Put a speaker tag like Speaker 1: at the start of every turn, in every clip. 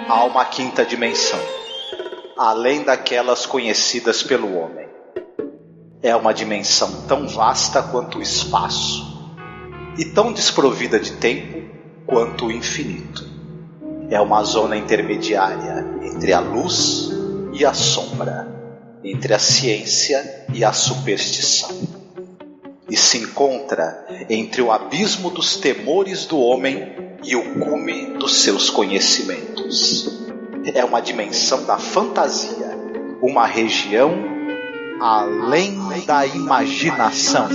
Speaker 1: Há uma quinta dimensão, além daquelas conhecidas pelo homem. É uma dimensão tão vasta quanto o espaço, e tão desprovida de tempo quanto o infinito. É uma zona intermediária entre a luz e a sombra, entre a ciência e a superstição. E se encontra entre o abismo dos temores do homem e o cume dos seus conhecimentos. É uma dimensão da fantasia, uma região além da imaginação.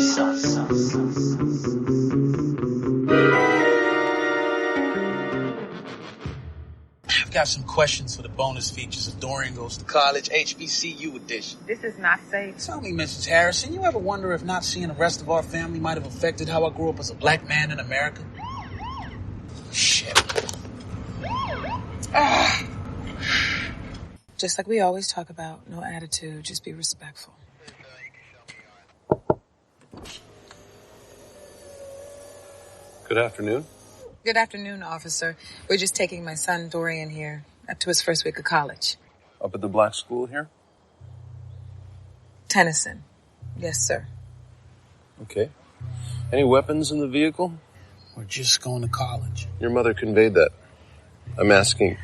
Speaker 2: I've got some questions for the bonus features of Dorian Goes to College HBCU edition.
Speaker 3: This is not safe.
Speaker 2: Tell me, Mrs. Harrison, you ever wonder if not seeing the rest of our family might have affected how I grew up as a black man in America? Shit.
Speaker 3: Just like we always talk about, no attitude, just be respectful.
Speaker 4: Good afternoon.
Speaker 3: Good afternoon, officer. We're just taking my son Dorian here up to his first week of college.
Speaker 4: Up at the black school here?
Speaker 3: Tennyson. Yes, sir.
Speaker 4: Okay. Any weapons in the vehicle?
Speaker 2: We're just going to college.
Speaker 4: Your mother conveyed that. I'm asking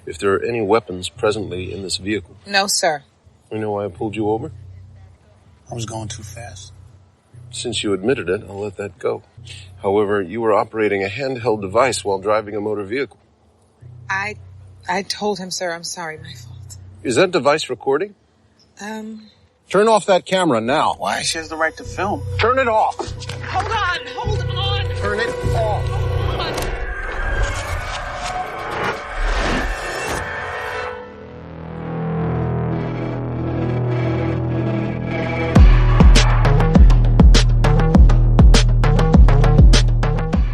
Speaker 4: if there are any weapons presently in this vehicle.
Speaker 3: No, sir.
Speaker 4: You know why I pulled you over?
Speaker 2: I was going too fast.
Speaker 4: Since you admitted it, I'll let that go. However, you were operating a handheld device while driving a motor vehicle.
Speaker 3: I told him, sir, I'm sorry, my fault.
Speaker 4: Is that device recording?
Speaker 5: Turn off that camera now.
Speaker 2: Why? She has the right to film.
Speaker 5: Turn it off.
Speaker 3: Hold on.
Speaker 5: Turn it off.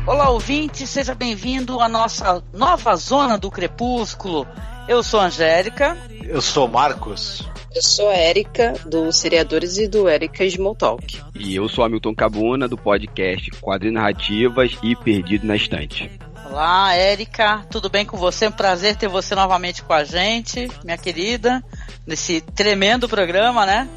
Speaker 6: Olá, ouvinte, seja bem-vindo à nossa nova Zona do Crepúsculo. Eu sou a Angélica.
Speaker 1: Eu sou Marcos.
Speaker 7: Eu sou a Érica, do Seriadores e do Érica Small Talk.
Speaker 8: E eu sou Hamilton Cabuna, do podcast Quadrinarrativas e Perdido na Estante.
Speaker 6: Olá, Érica, tudo bem com você? É um prazer ter você novamente com a gente, minha querida, nesse tremendo programa, né?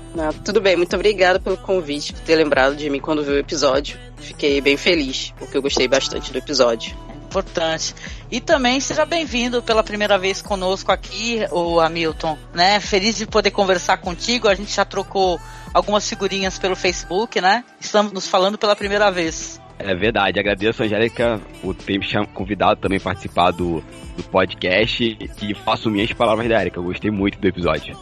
Speaker 7: Tudo bem, muito obrigada pelo convite, por ter lembrado de mim quando viu o episódio. Fiquei bem feliz, porque eu gostei bastante do episódio.
Speaker 6: Importante. E também seja bem-vindo pela primeira vez conosco aqui, o Hamilton, né? Feliz de poder conversar contigo. A gente já trocou algumas figurinhas pelo Facebook, né? Estamos nos falando pela primeira vez.
Speaker 8: É verdade, agradeço a Angélica por ter me convidado também a participar do podcast e faço minhas palavras da Érica. Eu gostei muito do episódio.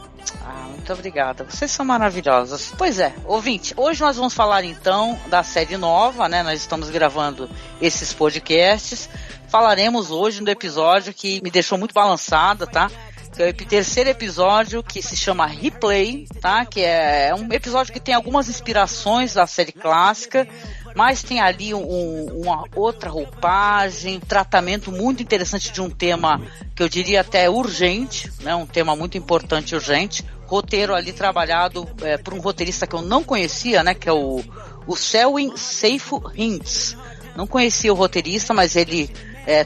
Speaker 6: Muito obrigada, vocês são maravilhosos. Pois é, ouvinte, hoje nós vamos falar então da série nova, né? Nós estamos gravando esses podcasts. Falaremos hoje do episódio que me deixou muito balançada, tá? Que é o terceiro episódio, que se chama Replay, tá? Que é um episódio que tem algumas inspirações da série clássica, mas tem ali uma outra roupagem, tratamento muito interessante de um tema que eu diria até urgente, né? Um tema muito importante e urgente. Roteiro ali trabalhado por um roteirista que eu não conhecia, né? Que é o Selwyn Seifo Hintz. Não conhecia o roteirista, mas ele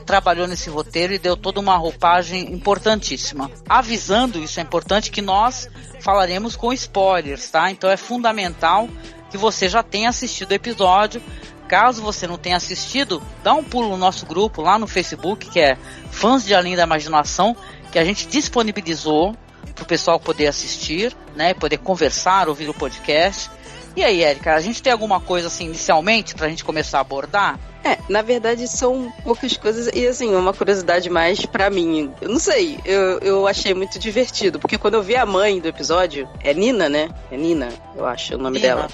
Speaker 6: trabalhou nesse roteiro e deu toda uma roupagem importantíssima. Avisando, isso é importante, que nós falaremos com spoilers, tá? Então é fundamental que você já tenha assistido o episódio. Caso você não tenha assistido, dá um pulo no nosso grupo lá no Facebook, que é Fãs de Além da Imaginação, que a gente disponibilizou para o pessoal poder assistir, né? Poder conversar, ouvir o podcast. E aí, Érica, a gente tem alguma coisa assim inicialmente pra gente começar a abordar?
Speaker 7: Na verdade são poucas coisas e assim, uma curiosidade mais pra mim. Eu não sei, eu achei muito divertido, porque quando eu vi a mãe do episódio, é Nina, né? É Nina, eu acho o nome dela.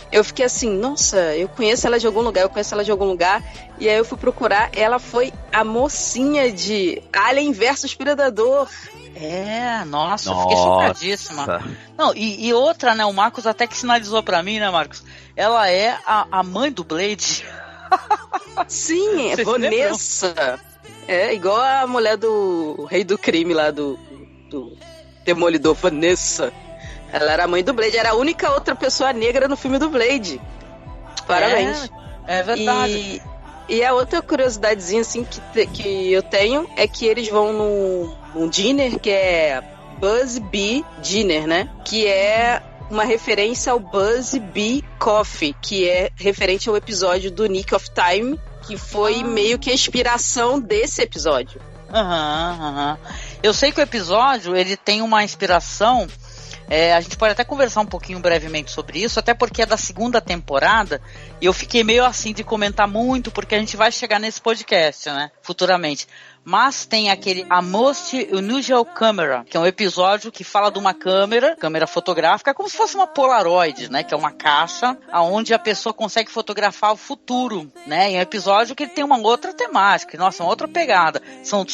Speaker 7: Eu fiquei assim, nossa, eu conheço ela de algum lugar, e aí eu fui procurar, ela foi a mocinha de Alien vs Predador.
Speaker 6: Nossa, eu fiquei chocadíssima. Não, e outra, né, o Marcos até que sinalizou pra mim, né, Marcos? Ela é a mãe do Blade.
Speaker 7: Sim, é Vanessa. É igual a mulher do Rei do Crime lá, do Demolidor, Vanessa. Ela era a mãe do Blade, era a única outra pessoa negra no filme do Blade. Parabéns.
Speaker 6: É verdade.
Speaker 7: E a outra curiosidadezinha, assim, que eu tenho é que eles vão num dinner que é Buzz Bee Dinner, né? Que é uma referência ao Buzz Bee Coffee, que é referente ao episódio do Nick of Time, que foi meio que a inspiração desse episódio.
Speaker 6: Eu sei que o episódio, ele tem uma inspiração, a gente pode até conversar um pouquinho brevemente sobre isso, até porque é da segunda temporada, e eu fiquei meio assim de comentar muito, porque a gente vai chegar nesse podcast, né, futuramente. Mas tem aquele A Most Unusual Camera, que é um episódio que fala de uma câmera fotográfica, como se fosse uma Polaroid, né? Que é uma caixa onde a pessoa consegue fotografar o futuro, né? E é um episódio que ele tem uma outra temática, nossa, uma outra pegada. São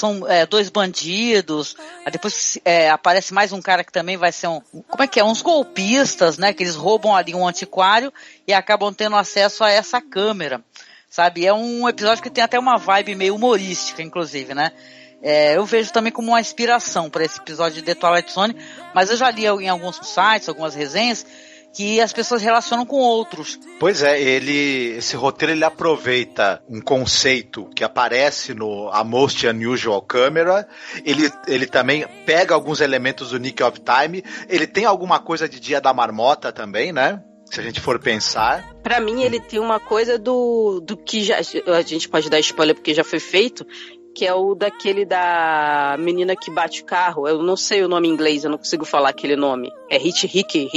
Speaker 6: dois bandidos, depois aparece mais um cara que também vai ser uns golpistas, né? Que eles roubam ali um antiquário e acabam tendo acesso a essa câmera. Sabe, é um episódio que tem até uma vibe meio humorística, inclusive, né? Eu vejo também como uma inspiração para esse episódio de The Twilight Zone, mas eu já li em alguns sites, algumas resenhas, que as pessoas relacionam com outros.
Speaker 1: Pois é, esse roteiro ele aproveita um conceito que aparece no A Most Unusual Camera, ele também pega alguns elementos do Nick of Time, ele tem alguma coisa de Dia da Marmota também, né? Se a gente for pensar.
Speaker 7: Pra mim, ele tem uma coisa do que já... A gente pode dar spoiler porque já foi feito, que é o daquele da menina que bate o carro. Eu não sei o nome em inglês, eu não consigo falar aquele nome. É Hitchhiker,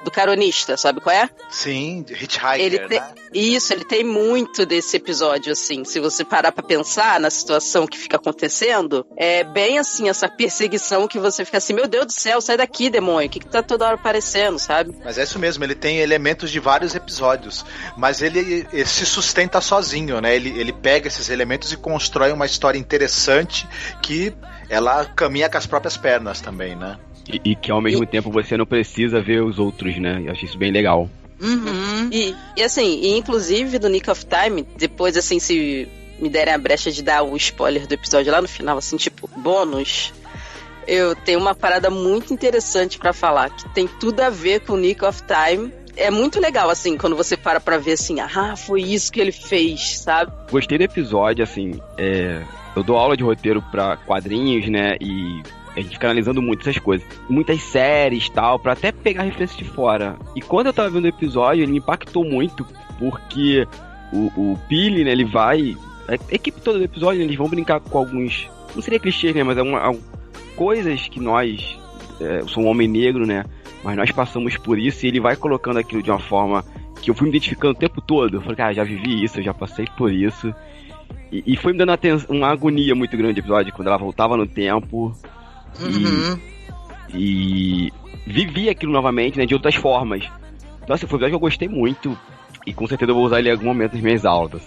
Speaker 7: do caronista, sabe qual é?
Speaker 1: Sim, Hitchhiker, né?
Speaker 7: Isso, ele tem muito desse episódio, assim. Se você parar pra pensar na situação que fica acontecendo, é bem assim, essa perseguição que você fica assim, meu Deus do céu, sai daqui, demônio, o que tá toda hora aparecendo, sabe?
Speaker 1: Mas é isso mesmo, ele tem elementos de vários episódios, mas ele se sustenta sozinho, né? Ele pega esses elementos e constrói uma história interessante que ela caminha com as próprias pernas também, né?
Speaker 8: E que ao mesmo tempo você não precisa ver os outros, né? Eu achei isso bem legal.
Speaker 7: Uhum. E assim, inclusive do Nick of Time, depois assim, se me derem a brecha de dar o spoiler do episódio lá no final, assim, tipo, bônus, eu tenho uma parada muito interessante pra falar, que tem tudo a ver com o Nick of Time. É muito legal, assim, quando você para pra ver, assim, foi isso que ele fez, sabe?
Speaker 8: Gostei do episódio, assim, eu dou aula de roteiro pra quadrinhos, né, e a gente fica analisando muito essas coisas. Muitas séries e tal, pra até pegar referência de fora. E quando eu tava vendo o episódio, ele me impactou muito, porque o Billy, né, ele vai... A equipe toda do episódio, eles vão brincar com alguns... Não seria clichês, né, mas coisas que nós... eu sou um homem negro, né, mas nós passamos por isso, e ele vai colocando aquilo de uma forma que eu fui me identificando o tempo todo. Eu falei, cara, já vivi isso, eu já passei por isso. E foi me dando uma agonia muito grande o episódio, quando ela voltava no tempo... E vivi aquilo novamente, né, de outras formas. Nossa, foi um episódio que eu gostei muito, e com certeza eu vou usar ele em algum momento nas minhas aulas.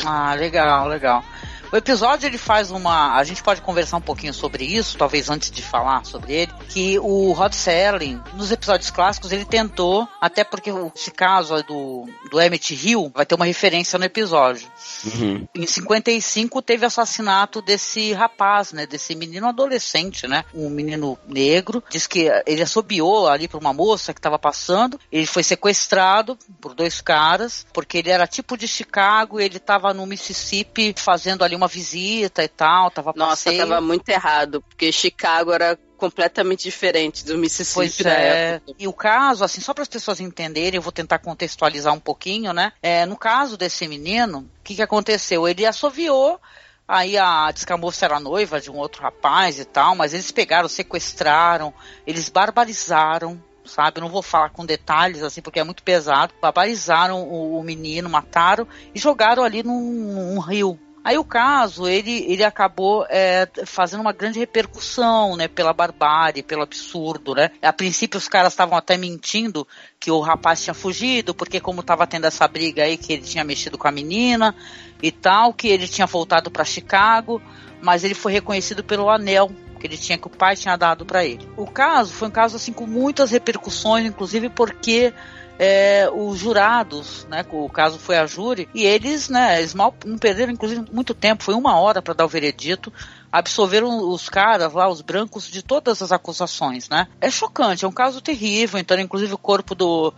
Speaker 6: Ah, legal. O episódio, ele faz a gente pode conversar um pouquinho sobre isso, talvez antes de falar sobre ele, que o Rod Serling, nos episódios clássicos, ele tentou, até porque esse caso do Emmett Hill vai ter uma referência no episódio. Uhum. Em 55 teve assassinato desse rapaz, né, desse menino adolescente, né, um menino negro, diz que ele assobiou ali pra uma moça que estava passando, ele foi sequestrado por 2 caras, porque ele era tipo de Chicago, e ele estava no Mississippi fazendo ali uma visita e tal, tava passeio.
Speaker 7: Nossa, tava muito errado, porque Chicago era completamente diferente do Mississippi na época.
Speaker 6: E o caso, assim, só para as pessoas entenderem, eu vou tentar contextualizar um pouquinho, né? No caso desse menino, o que aconteceu? Ele assoviou, aí diz que a moça era noiva de um outro rapaz e tal, mas eles pegaram, sequestraram, eles barbarizaram, sabe? Eu não vou falar com detalhes, assim, porque é muito pesado. Barbarizaram o menino, mataram e jogaram ali num rio. Aí o caso, ele acabou fazendo uma grande repercussão, né, pela barbárie, pelo absurdo, né. A princípio os caras estavam até mentindo que o rapaz tinha fugido, porque como estava tendo essa briga aí, que ele tinha mexido com a menina e tal, que ele tinha voltado para Chicago, mas ele foi reconhecido pelo anel que o pai tinha dado para ele. O caso foi um caso assim com muitas repercussões, inclusive porque os jurados, né, o caso foi a júri, e eles mal não perderam, inclusive, muito tempo, foi 1 hora para dar o veredito, absolveram os caras lá, os brancos, de todas as acusações, né? É chocante, é um caso terrível. Então, inclusive, o corpo do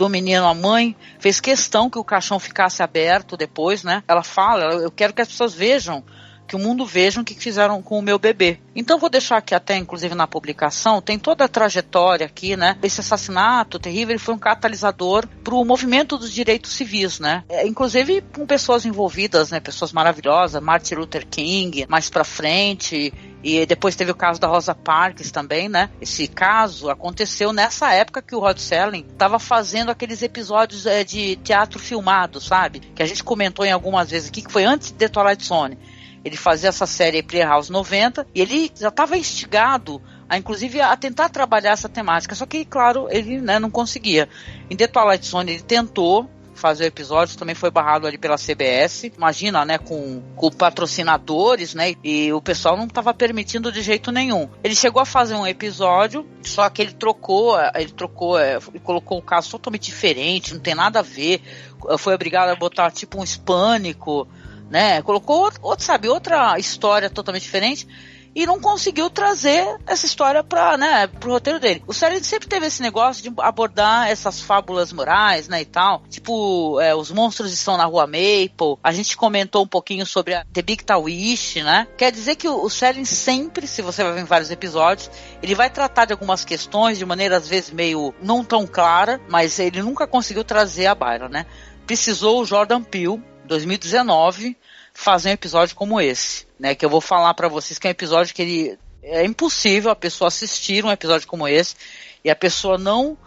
Speaker 6: menino, a mãe, fez questão que o caixão ficasse aberto depois, né? Ela fala, eu quero que as pessoas vejam, que o mundo veja o que fizeram com o meu bebê. Então vou deixar aqui até, inclusive na publicação, tem toda a trajetória aqui, né? Esse assassinato terrível, ele foi um catalisador para o movimento dos direitos civis, né? Inclusive com pessoas envolvidas, né? Pessoas maravilhosas, Martin Luther King, mais pra frente, e depois teve o caso da Rosa Parks também, né? Esse caso aconteceu nessa época que o Rod Serling estava fazendo aqueles episódios de teatro filmado, sabe? Que a gente comentou em algumas vezes aqui, que foi antes de The Twilight Zone. Ele fazia essa série Playhouse 90 e ele já estava instigado inclusive a tentar trabalhar essa temática, só que, claro, ele, né, não conseguia. Em The Twilight Zone ele tentou fazer o episódio, também foi barrado ali pela CBS, imagina, né, com patrocinadores, né, e o pessoal não estava permitindo de jeito nenhum. Ele chegou a fazer um episódio, só que ele trocou e colocou um caso totalmente diferente, não tem nada a ver, foi obrigado a botar tipo um hispânico, né, colocou outra história totalmente diferente, e não conseguiu trazer essa história pro roteiro dele. O Serling sempre teve esse negócio de abordar essas fábulas morais, né, e tal. Tipo, os monstros estão na rua Maple. A gente comentou um pouquinho sobre a The Big Wish, né? Quer dizer que o Serling sempre, se você vai ver em vários episódios, ele vai tratar de algumas questões de maneira, às vezes, meio não tão clara, mas ele nunca conseguiu trazer à baila, né? Precisou o Jordan Peele, 2019, fazer um episódio como esse, né, que eu vou falar pra vocês que é um episódio que é impossível a pessoa assistir um episódio como esse e a pessoa não,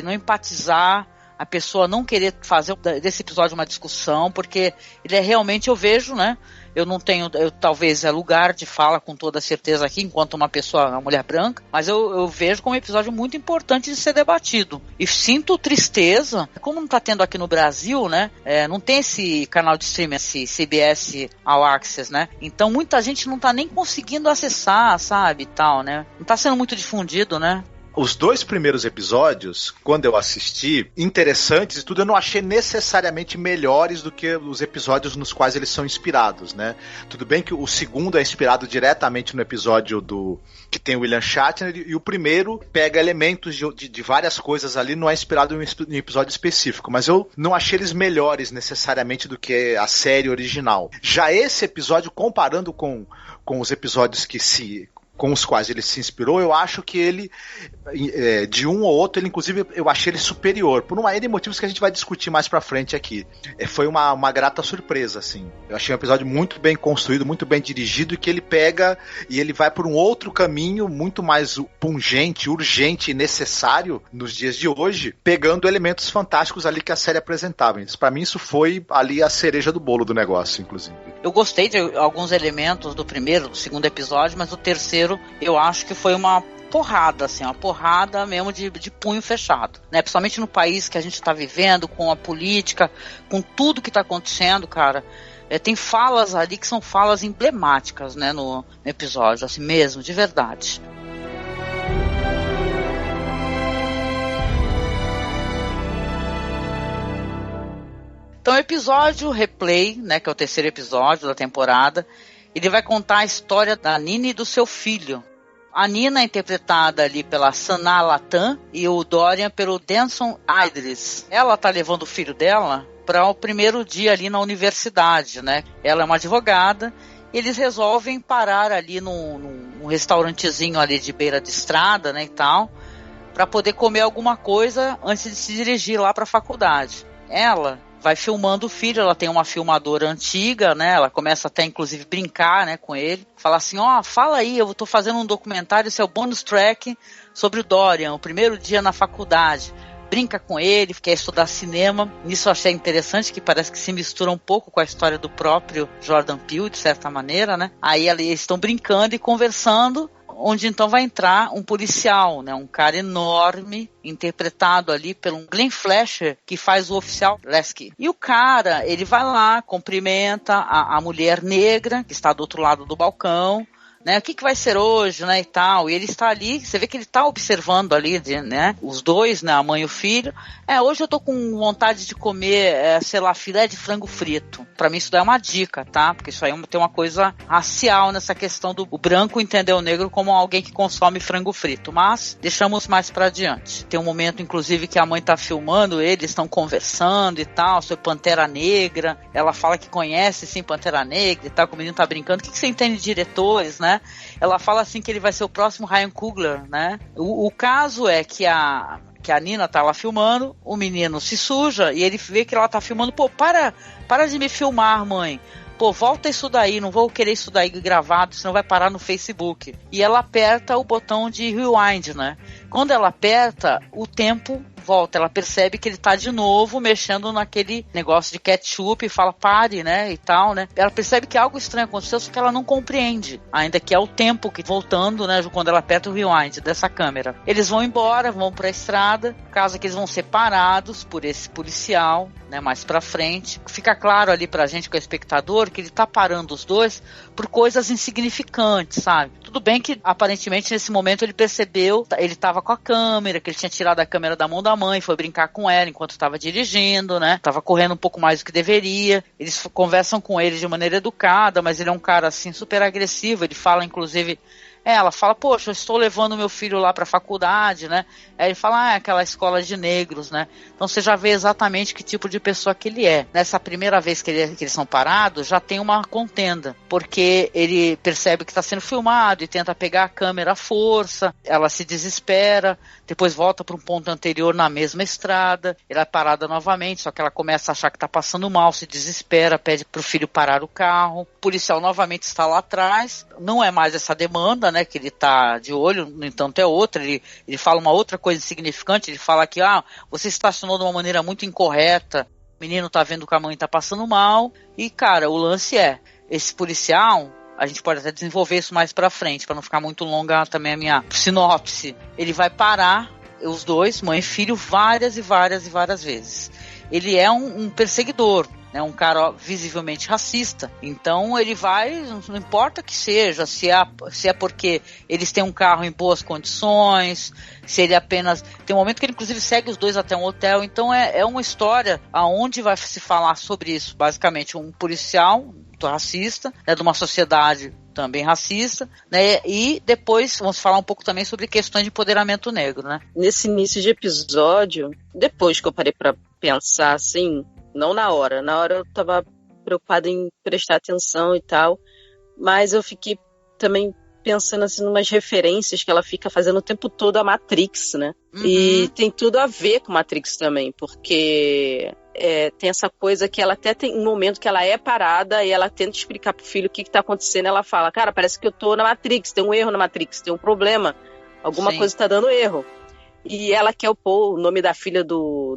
Speaker 6: não empatizar, a pessoa não querer fazer desse episódio uma discussão, porque ele é realmente, eu vejo, né, talvez é lugar de fala com toda certeza aqui, enquanto uma mulher branca, mas eu vejo como um episódio muito importante de ser debatido. E sinto tristeza, como não tá tendo aqui no Brasil, né, não tem esse canal de streaming, esse CBS All Access, né, então muita gente não tá nem conseguindo acessar, sabe, e tal, né, não tá sendo muito difundido, né.
Speaker 1: Os 2 primeiros episódios, quando eu assisti, interessantes e tudo, eu não achei necessariamente melhores do que os episódios nos quais eles são inspirados, né? Tudo bem que o segundo é inspirado diretamente no episódio que tem o William Shatner, e o primeiro pega elementos de várias coisas ali, não é inspirado em um episódio específico, mas eu não achei eles melhores necessariamente do que a série original. Já esse episódio, comparando com os episódios com os quais ele se inspirou, eu acho que ele, de um ou outro, inclusive, eu achei ele superior, por uma série de motivos que a gente vai discutir mais pra frente aqui. Foi uma grata surpresa, assim. Eu achei um episódio muito bem construído, muito bem dirigido, e que ele pega e ele vai por um outro caminho, muito mais pungente, urgente e necessário nos dias de hoje, pegando elementos fantásticos ali que a série apresentava. Pra mim, isso foi ali a cereja do bolo do negócio, inclusive.
Speaker 6: Eu gostei de alguns elementos do primeiro, do segundo episódio, mas o terceiro eu acho que foi uma porrada, assim, uma porrada mesmo de punho fechado, né? Principalmente no país que a gente está vivendo, com a política, com tudo que está acontecendo, cara. Tem falas ali que são falas emblemáticas, né, no episódio, assim mesmo, de verdade. Então o episódio Replay, né, que é o terceiro episódio da temporada, ele vai contar a história da Nina e do seu filho. A Nina é interpretada ali pela Sanaa Lathan e o Dorian pelo Denson Idris. Ela tá levando o filho dela para o primeiro dia ali na universidade, né? Ela é uma advogada e eles resolvem parar ali num restaurantezinho ali de beira de estrada, né, e tal, para poder comer alguma coisa antes de se dirigir lá para a faculdade. Ela vai filmando o filho, ela tem uma filmadora antiga, né, ela começa até inclusive brincar, né, com ele, fala assim, fala aí, eu tô fazendo um documentário, esse é o bonus track sobre o Dorian, o primeiro dia na faculdade, brinca com ele, quer estudar cinema, nisso eu achei interessante, que parece que se mistura um pouco com a história do próprio Jordan Peele, de certa maneira, né, aí eles estão brincando e conversando, onde então vai entrar um policial, né, um cara enorme, interpretado ali pelo Glenn Fletcher, que faz o oficial Lasky. E o cara, ele vai lá, cumprimenta a mulher negra, que está do outro lado do balcão, né? O que vai ser hoje, né, e tal. E ele está ali, você vê que ele está observando ali, né, os dois, né, a mãe e o filho. Hoje eu tô com vontade de comer, sei lá, filé de frango frito. Pra mim isso daí é uma dica, tá? Porque isso aí tem uma coisa racial nessa questão do branco entender o negro como alguém que consome frango frito. Mas deixamos mais pra adiante. Tem um momento, inclusive, que a mãe tá filmando, eles estão conversando e tal, sobre Pantera Negra. Ela fala que conhece, sim, Pantera Negra e tal, que o menino tá brincando. O que você entende de diretores, né? Ela fala assim que ele vai ser o próximo Ryan Coogler, né? O caso é que a Nina tá lá filmando, o menino se suja e ele vê que ela tá filmando. Pô, para de me filmar, mãe. Pô, volta isso daí, não vou querer isso daí gravado, senão vai parar no Facebook. E ela aperta o botão de rewind, né? Quando ela aperta, o tempo volta, ela percebe que ele tá de novo mexendo naquele negócio de ketchup e fala, pare, né, e tal, né. Ela percebe que algo estranho aconteceu, só que ela não compreende, ainda que é o tempo que voltando, né, quando ela aperta o rewind dessa câmera. Eles vão embora, vão pra estrada, caso que eles vão separados por esse policial, né, mais pra frente. Fica claro ali pra gente, com o espectador, que ele tá parando os dois por coisas insignificantes, sabe. Tudo bem que, aparentemente, nesse momento ele percebeu, ele tava com a câmera, que ele tinha tirado a câmera da mão da mãe, foi brincar com ela enquanto estava dirigindo, né? Tava correndo um pouco mais do que deveria. Eles conversam com ele de maneira educada, mas ele é um cara, assim, super agressivo. Ele fala, inclusive... Ela fala, poxa, eu estou levando meu filho lá para a faculdade, né? Aí ele fala, é aquela escola de negros, né? Então você já vê exatamente que tipo de pessoa que ele é. Nessa primeira vez que eles são parados, já tem uma contenda, porque ele percebe que está sendo filmado e tenta pegar a câmera à força, ela se desespera, depois volta para um ponto anterior na mesma estrada, ela é parada novamente, só que ela começa a achar que está passando mal, se desespera, pede para o filho parar o carro, o policial novamente está lá atrás, não é mais essa demanda, né, que ele tá de olho, no entanto é outra, ele fala uma outra coisa insignificante, ele fala que, você estacionou de uma maneira muito incorreta, o menino tá vendo que a mãe tá passando mal, e cara, o lance é, esse policial, a gente pode até desenvolver isso mais pra frente, pra não ficar muito longa também a minha sinopse, ele vai parar os dois, mãe e filho, várias e várias e várias vezes. Ele é um perseguidor, né, um cara visivelmente racista. Então ele vai, não importa que seja, se é porque eles têm um carro em boas condições, se ele apenas... Tem um momento que ele inclusive segue os dois até um hotel. Então é uma história aonde vai se falar sobre isso. Basicamente um policial racista, né, de uma sociedade também racista, né, e depois vamos falar um pouco também sobre questões de empoderamento negro, né.
Speaker 7: Nesse início de episódio, depois que eu parei pra pensar assim, não na hora eu tava preocupada em prestar atenção e tal, mas eu fiquei também pensando assim numas referências que ela fica fazendo o tempo todo a Matrix, né? Uhum. E tem tudo a ver com Matrix também, porque tem essa coisa que ela até tem um momento que ela é parada e ela tenta explicar pro filho o que tá acontecendo, ela fala, cara, parece que eu tô na Matrix, tem um erro na Matrix, tem um problema, alguma
Speaker 6: Sim.
Speaker 7: coisa tá dando erro. E ela quer pôr o nome da filha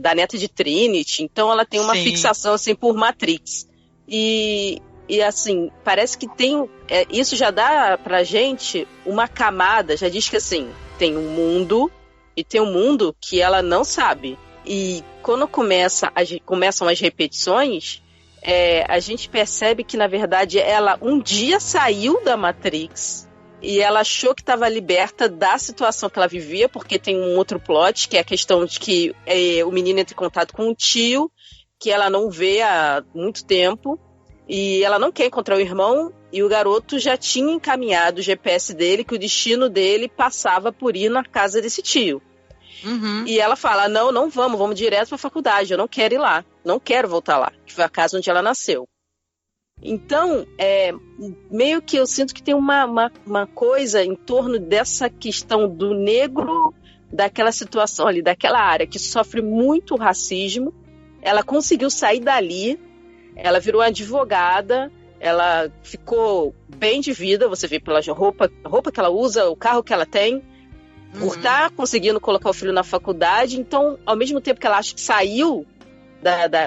Speaker 7: da neta de Trinity, então ela tem uma
Speaker 6: Sim.
Speaker 7: fixação assim por Matrix. E assim, parece que tem... isso já dá pra gente uma camada, já diz que assim, tem um mundo e tem um mundo que ela não sabe. E quando começam as repetições, a gente percebe que, na verdade, ela um dia saiu da Matrix e ela achou que estava liberta da situação que ela vivia, porque tem um outro plot, que é a questão de que o menino entra em contato com um tio, que ela não vê há muito tempo, e ela não quer encontrar o irmão, e o garoto já tinha encaminhado o GPS dele, que o destino dele passava por ir na casa desse tio.
Speaker 6: Uhum.
Speaker 7: E ela fala, não vamos direto para a faculdade, eu não quero ir lá, não quero voltar lá, que foi a casa onde ela nasceu. Então, meio que eu sinto que tem uma coisa em torno dessa questão do negro, daquela situação ali, daquela área que sofre muito racismo. Ela conseguiu sair dali, ela virou advogada, ela ficou bem de vida, você vê pela roupa que ela usa, o carro que ela tem, por estar conseguindo colocar o filho na faculdade. Então, ao mesmo tempo que ela acha que saiu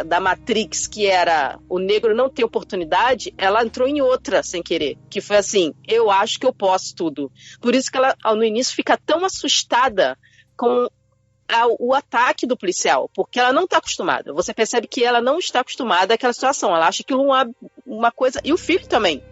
Speaker 7: da Matrix, que era o negro não ter oportunidade, ela entrou em outra sem querer, que foi assim, eu acho que eu posso tudo. Por isso que ela, no início, fica tão assustada com o ataque do policial, porque ela não está acostumada. Você percebe que ela não está acostumada àquela situação, ela acha aquilo uma coisa, e o filho também.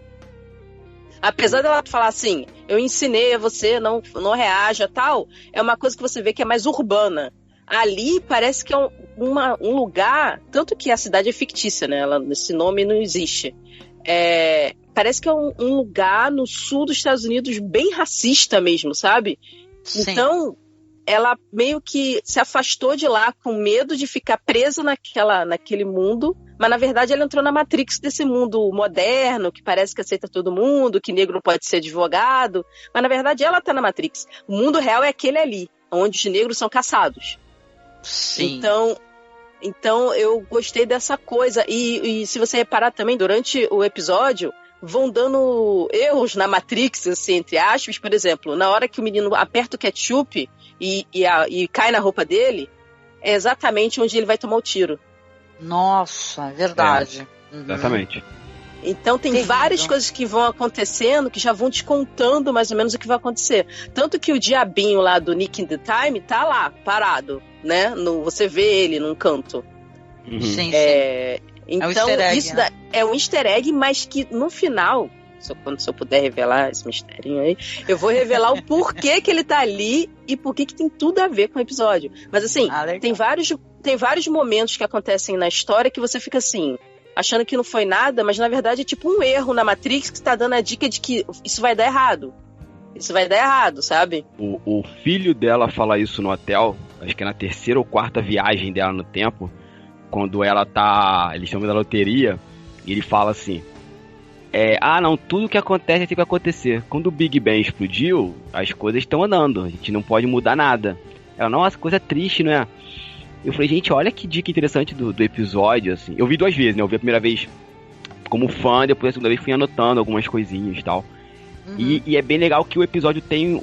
Speaker 7: Apesar dela falar assim, eu ensinei a você, não reaja, tal, é uma coisa que você vê que é mais urbana. Ali parece que é um lugar, tanto que a cidade é fictícia, né? Esse nome não existe. Parece que é um lugar no sul dos Estados Unidos bem racista mesmo, sabe?
Speaker 6: Sim.
Speaker 7: Então, ela meio que se afastou de lá com medo de ficar presa naquele mundo, mas na verdade ela entrou na Matrix desse mundo moderno, que parece que aceita todo mundo, que negro não pode ser advogado, mas na verdade ela tá na Matrix. O mundo real é aquele ali, onde os negros são caçados.
Speaker 6: Sim.
Speaker 7: Então eu gostei dessa coisa. E se você reparar também, durante o episódio, vão dando erros na Matrix, assim, entre aspas. Por exemplo, na hora que o menino aperta o ketchup e cai na roupa dele, é exatamente onde ele vai tomar o tiro.
Speaker 6: Nossa, é verdade.
Speaker 8: Exatamente.
Speaker 7: Então tem várias coisas que vão acontecendo que já vão te contando mais ou menos o que vai acontecer. Tanto que o diabinho lá do Nick in the Time tá lá, parado, né? Você vê ele num canto.
Speaker 6: Sim, sim.
Speaker 7: Então,
Speaker 6: é um easter egg,
Speaker 7: isso
Speaker 6: né?
Speaker 7: é um easter egg, mas que no final, se eu puder revelar esse misterinho aí, eu vou revelar o porquê que ele tá ali e porquê que tem tudo a ver com o episódio. Mas assim, tem vários momentos que acontecem na história que você fica assim, achando que não foi nada, mas na verdade é tipo um erro na Matrix que está dando a dica de que isso vai dar errado. Isso vai dar errado, sabe?
Speaker 8: O filho dela fala isso no hotel, acho que é na 3ª ou 4ª viagem dela no tempo, quando eles chamam da loteria, e ele fala assim, não, tudo que acontece tem que acontecer. Quando o Big Bang explodiu, as coisas estão andando, a gente não pode mudar nada. Ela, nossa, coisa triste, não é? Eu falei, gente, olha que dica interessante do episódio, assim. Eu vi 2 vezes, né? Eu vi a primeira vez como fã, depois a segunda vez fui anotando algumas coisinhas e tal. E é bem legal que o episódio tem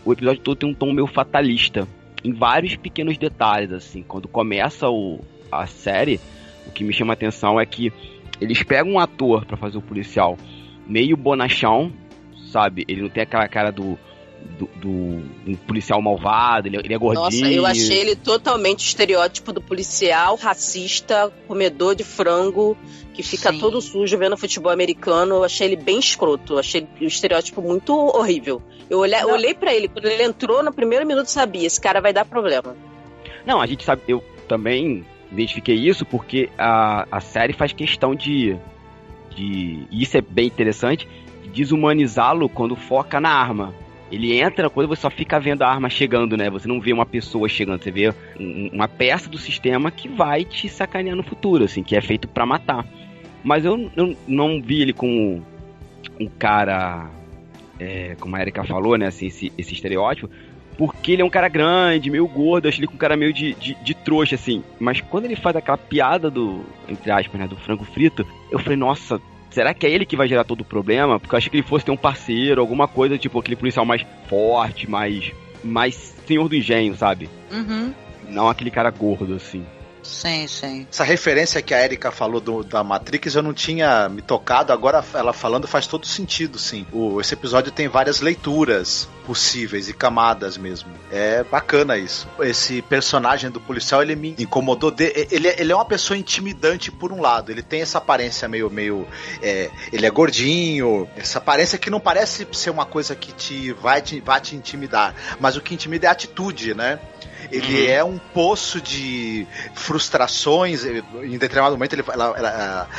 Speaker 8: o episódio todo tem um tom meio fatalista, em vários pequenos detalhes, assim. Quando começa a série, o que me chama a atenção é que eles pegam um ator pra fazer o policial meio bonachão, sabe? Ele não tem aquela cara do um policial malvado, ele é gordinho.
Speaker 7: Nossa, eu achei ele totalmente estereótipo do policial racista, comedor de frango, que fica todo sujo vendo futebol americano. Eu achei ele bem escroto, eu achei o estereótipo muito horrível. Eu olhei pra ele, quando ele entrou no primeiro minuto, sabia, esse cara vai dar problema.
Speaker 8: Não, a gente sabe, eu também identifiquei isso porque a série faz questão de e isso é bem interessante, de desumanizá-lo quando foca na arma. Ele entra quando você só fica vendo a arma chegando, né? Você não vê uma pessoa chegando, você vê uma peça do sistema que vai te sacanear no futuro, assim, que é feito pra matar. Mas eu não vi ele como um cara, como a Erika falou, né? Assim, esse estereótipo, porque ele é um cara grande, meio gordo, eu achei ele com um cara meio de trouxa, assim. Mas quando ele faz aquela piada entre aspas, né, do frango frito, eu falei, nossa, será que é ele que vai gerar todo o problema? Porque eu achei que ele fosse ter um parceiro, alguma coisa, tipo aquele policial mais forte, mais senhor do engenho, sabe? Não aquele cara gordo, assim.
Speaker 6: Sim, sim.
Speaker 1: Essa referência que a Erika falou da Matrix, eu não tinha me tocado, agora ela falando faz todo sentido, sim. Esse episódio tem várias leituras possíveis e camadas mesmo. É bacana isso. Esse personagem do policial, ele me incomodou. Ele é uma pessoa intimidante por um lado, ele tem essa aparência meio ele é gordinho, essa aparência que não parece ser uma coisa que vai te intimidar, mas o que intimida é a atitude, né? Ele é um poço de frustrações. Em determinado momento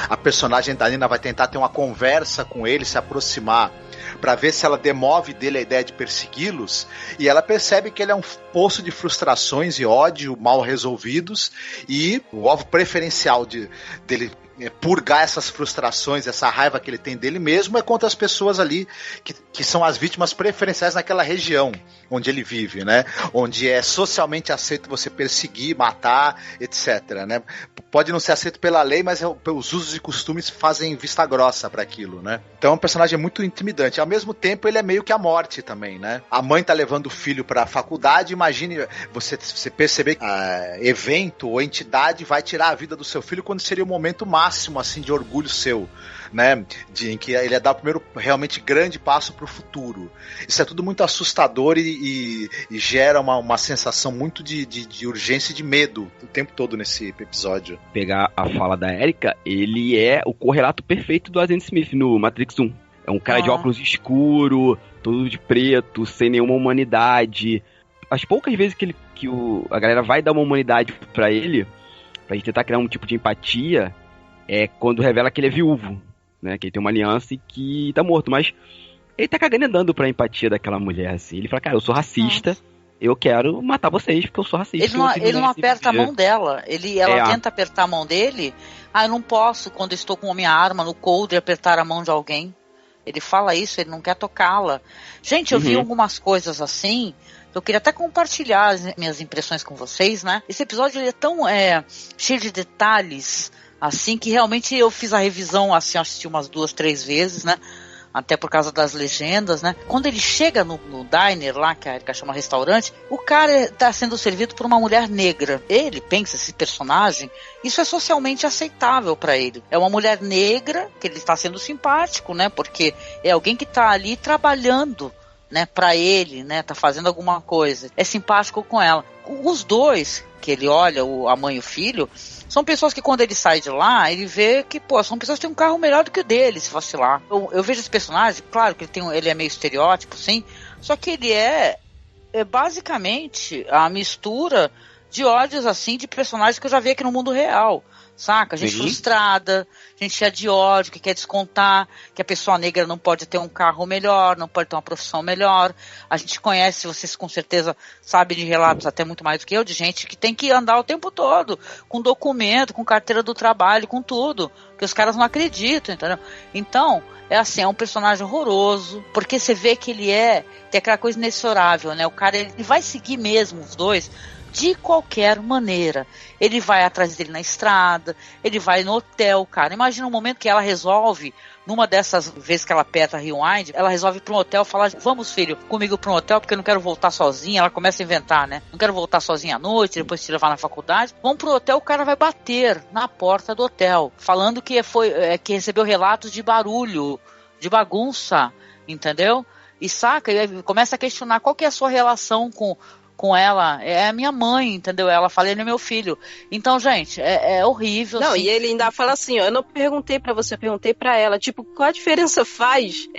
Speaker 1: a personagem da Nina vai tentar ter uma conversa com ele, se aproximar, para ver se ela demove dele a ideia de persegui-los, e ela percebe que ele é um poço de frustrações e ódio mal resolvidos, e o alvo preferencial dele purgar essas frustrações, essa raiva que ele tem dele mesmo é contra as pessoas ali que são as vítimas preferenciais naquela região onde ele vive, né? Onde é socialmente aceito você perseguir, matar, etc, né? Pode não ser aceito pela lei, mas os usos e costumes fazem vista grossa para aquilo, né? Então é um personagem muito intimidante. Ao mesmo tempo, ele é meio que a morte também, né? A mãe tá levando o filho pra faculdade, imagine você perceber que evento ou entidade vai tirar a vida do seu filho quando seria o momento máximo, assim, de orgulho seu, né? Em que ele ia dar o primeiro realmente grande passo pro futuro. Isso é tudo muito assustador e gera uma sensação muito de urgência e de medo o tempo todo nesse episódio.
Speaker 8: Pegar a fala da Erika, ele é o correlato perfeito do Agente Smith no Matrix 1. É um cara de óculos escuro, todo de preto, sem nenhuma humanidade. As poucas vezes a galera vai dar uma humanidade pra ele, pra gente tentar criar um tipo de empatia, é quando revela que ele é viúvo, né? Que ele tem uma aliança e que tá morto, mas ele tá cagando e andando pra empatia daquela mulher, assim. Ele fala, cara, eu sou racista, eu quero matar vocês porque eu sou racista.
Speaker 6: Ele não aperta a mão dela, ela tenta apertar a mão dele. Eu não posso, quando estou com a minha arma no coldre, apertar a mão de alguém. Ele fala isso, ele não quer tocá-la. Gente, eu vi algumas coisas assim, eu queria até compartilhar as minhas impressões com vocês, né? Esse episódio ele é tão cheio de detalhes, assim, que realmente eu fiz a revisão, assim, assisti umas 2, 3 vezes, né? Até por causa das legendas, né? Quando ele chega no diner lá, que a Erika chama restaurante, o cara está sendo servido por uma mulher negra. Ele pensa, esse personagem, isso é socialmente aceitável para ele. É uma mulher negra, que ele está sendo simpático, né? Porque é alguém que está ali trabalhando, né? Para ele, né? Tá fazendo alguma coisa. É simpático com ela. Os dois, que ele olha, a mãe e o filho, são pessoas que quando ele sai de lá, ele vê que, são pessoas que têm um carro melhor do que o dele, se fosse lá. Eu vejo esse personagem, claro que ele é meio estereótipo, sim, só que ele é basicamente a mistura de ódios, assim, de personagens que eu já vi aqui no mundo real. Saca? Gente frustrada, gente cheia de ódio, que quer descontar, que a pessoa negra não pode ter um carro melhor, não pode ter uma profissão melhor. A gente conhece, vocês com certeza sabem de relatos até muito mais do que eu, de gente que tem que andar o tempo todo, com documento, com carteira do trabalho, com tudo, que os caras não acreditam, entendeu? Então, é um personagem horroroso, porque você vê que ele tem aquela coisa inexorável, né? O cara, ele vai seguir mesmo os dois, de qualquer maneira. Ele vai atrás dele na estrada, ele vai no hotel, cara. Imagina um momento que ela resolve, numa dessas vezes que ela aperta rewind, ela resolve ir para um hotel, falar, vamos filho, comigo para um hotel, porque eu não quero voltar sozinha. Ela começa a inventar, né? Não quero voltar sozinha à noite, depois te levar na faculdade. Vamos pro hotel, o cara vai bater na porta do hotel, falando que que recebeu relatos de barulho, de bagunça, entendeu? E saca, e começa a questionar qual que é a sua relação com ela. É a minha mãe, entendeu? Ela fala, ele é meu filho. Então, gente, é horrível.
Speaker 7: Não,
Speaker 6: assim.
Speaker 7: E ele ainda fala assim, eu não perguntei pra você, eu perguntei pra ela. Tipo, qual a diferença faz?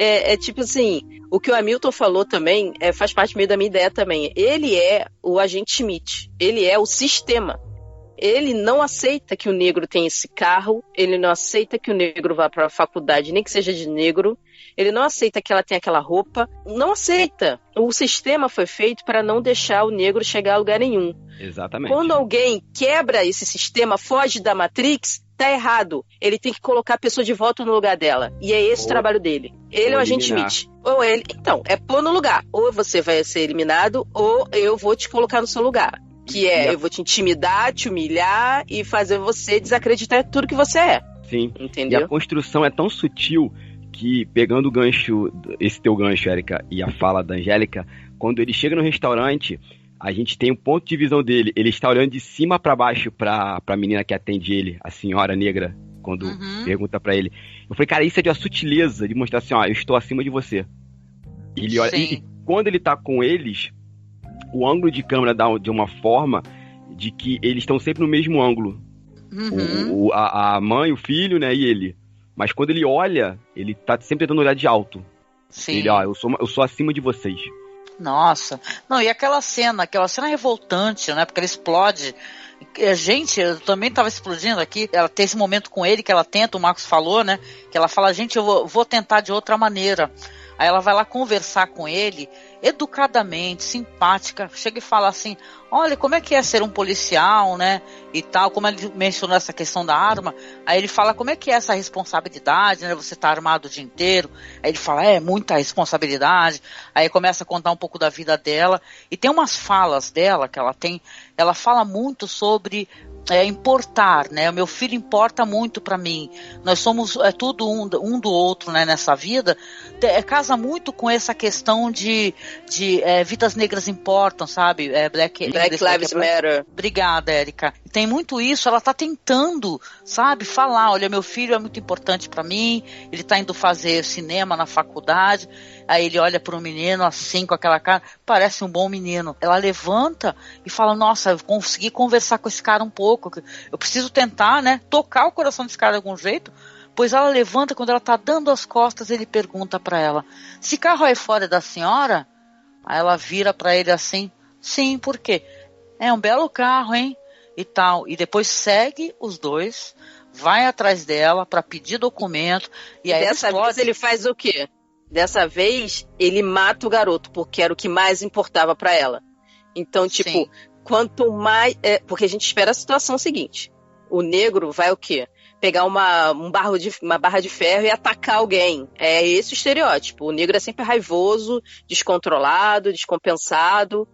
Speaker 7: Tipo assim, o que o Hamilton falou também, faz parte meio da minha ideia também. Ele é o agente Smith. Ele é o sistema. Ele não aceita que o negro tenha esse carro, ele não aceita que o negro vá para a faculdade, nem que seja de negro, ele não aceita que ela tenha aquela roupa, não aceita. O sistema foi feito para não deixar o negro chegar a lugar nenhum.
Speaker 8: Exatamente.
Speaker 7: Quando alguém quebra esse sistema, foge da Matrix, tá errado. Ele tem que colocar a pessoa de volta no lugar dela. E é esse o trabalho dele. Ele é o agente Smith. Ou ele... Então, é pôr no lugar. Ou você vai ser eliminado, ou eu vou te colocar no seu lugar. Que eu vou te intimidar, te humilhar e fazer você desacreditar tudo que você é.
Speaker 8: Sim.
Speaker 7: Entendeu?
Speaker 8: E a construção é tão sutil que, pegando o gancho, esse teu gancho, Erika, e a fala da Angélica, quando ele chega no restaurante, a gente tem um ponto de visão dele. Ele está olhando de cima para baixo pra menina que atende ele, a senhora negra, quando pergunta pra ele. Eu falei, cara, isso é de uma sutileza, de mostrar assim, eu estou acima de você. Ele olha, e quando ele tá com eles, o ângulo de câmera dá de uma forma de que eles estão sempre no mesmo ângulo. A mãe, o filho, né, e ele. Mas quando ele olha, ele tá sempre tentando olhar de alto.
Speaker 6: Sim.
Speaker 8: Ele, eu sou acima de vocês.
Speaker 6: Nossa. Não, e aquela cena revoltante, né, porque ela explode. Gente, eu também tava explodindo aqui. Ela tem esse momento com ele que ela tenta, o Marcos falou, né, que ela fala, gente, eu vou tentar de outra maneira. Aí ela vai lá conversar com ele, educadamente, simpática, chega e fala assim, olha, como é que é ser um policial, né, e tal, como ele mencionou essa questão da arma, aí ele fala, como é que é essa responsabilidade, né, você tá armado o dia inteiro, aí ele fala, muita responsabilidade, aí começa a contar um pouco da vida dela, e tem umas falas dela que ela fala muito sobre importar, né? O meu filho importa muito pra mim. Nós somos tudo um do outro, né? Nessa vida. Casa muito com essa questão de vidas negras importam, sabe? Black
Speaker 7: Lives Matter.
Speaker 6: Obrigada, Erika. Tem muito isso. Ela tá tentando, sabe? Falar, olha, meu filho é muito importante pra mim. Ele tá indo fazer cinema na faculdade. Aí ele olha para um menino assim, com aquela cara, parece um bom menino. Ela levanta e fala, nossa, eu consegui conversar com esse cara um pouco. Eu preciso tentar, né, tocar o coração desse cara de algum jeito, Depois ela levanta, quando ela tá dando as costas, ele pergunta pra ela: esse carro aí fora é da senhora? Aí ela vira pra ele assim: sim, por quê? É um belo carro, hein? E tal. E depois segue os dois, vai atrás dela pra pedir documento. E aí
Speaker 7: dessa vez ele faz o quê? Dessa vez ele mata o garoto, porque era o que mais importava pra ela. Então, tipo, sim, quanto mais... porque a gente espera a situação seguinte. O negro vai o quê? Pegar uma barra de ferro e atacar alguém. É esse o estereótipo. O negro é sempre raivoso, descontrolado, descompensado.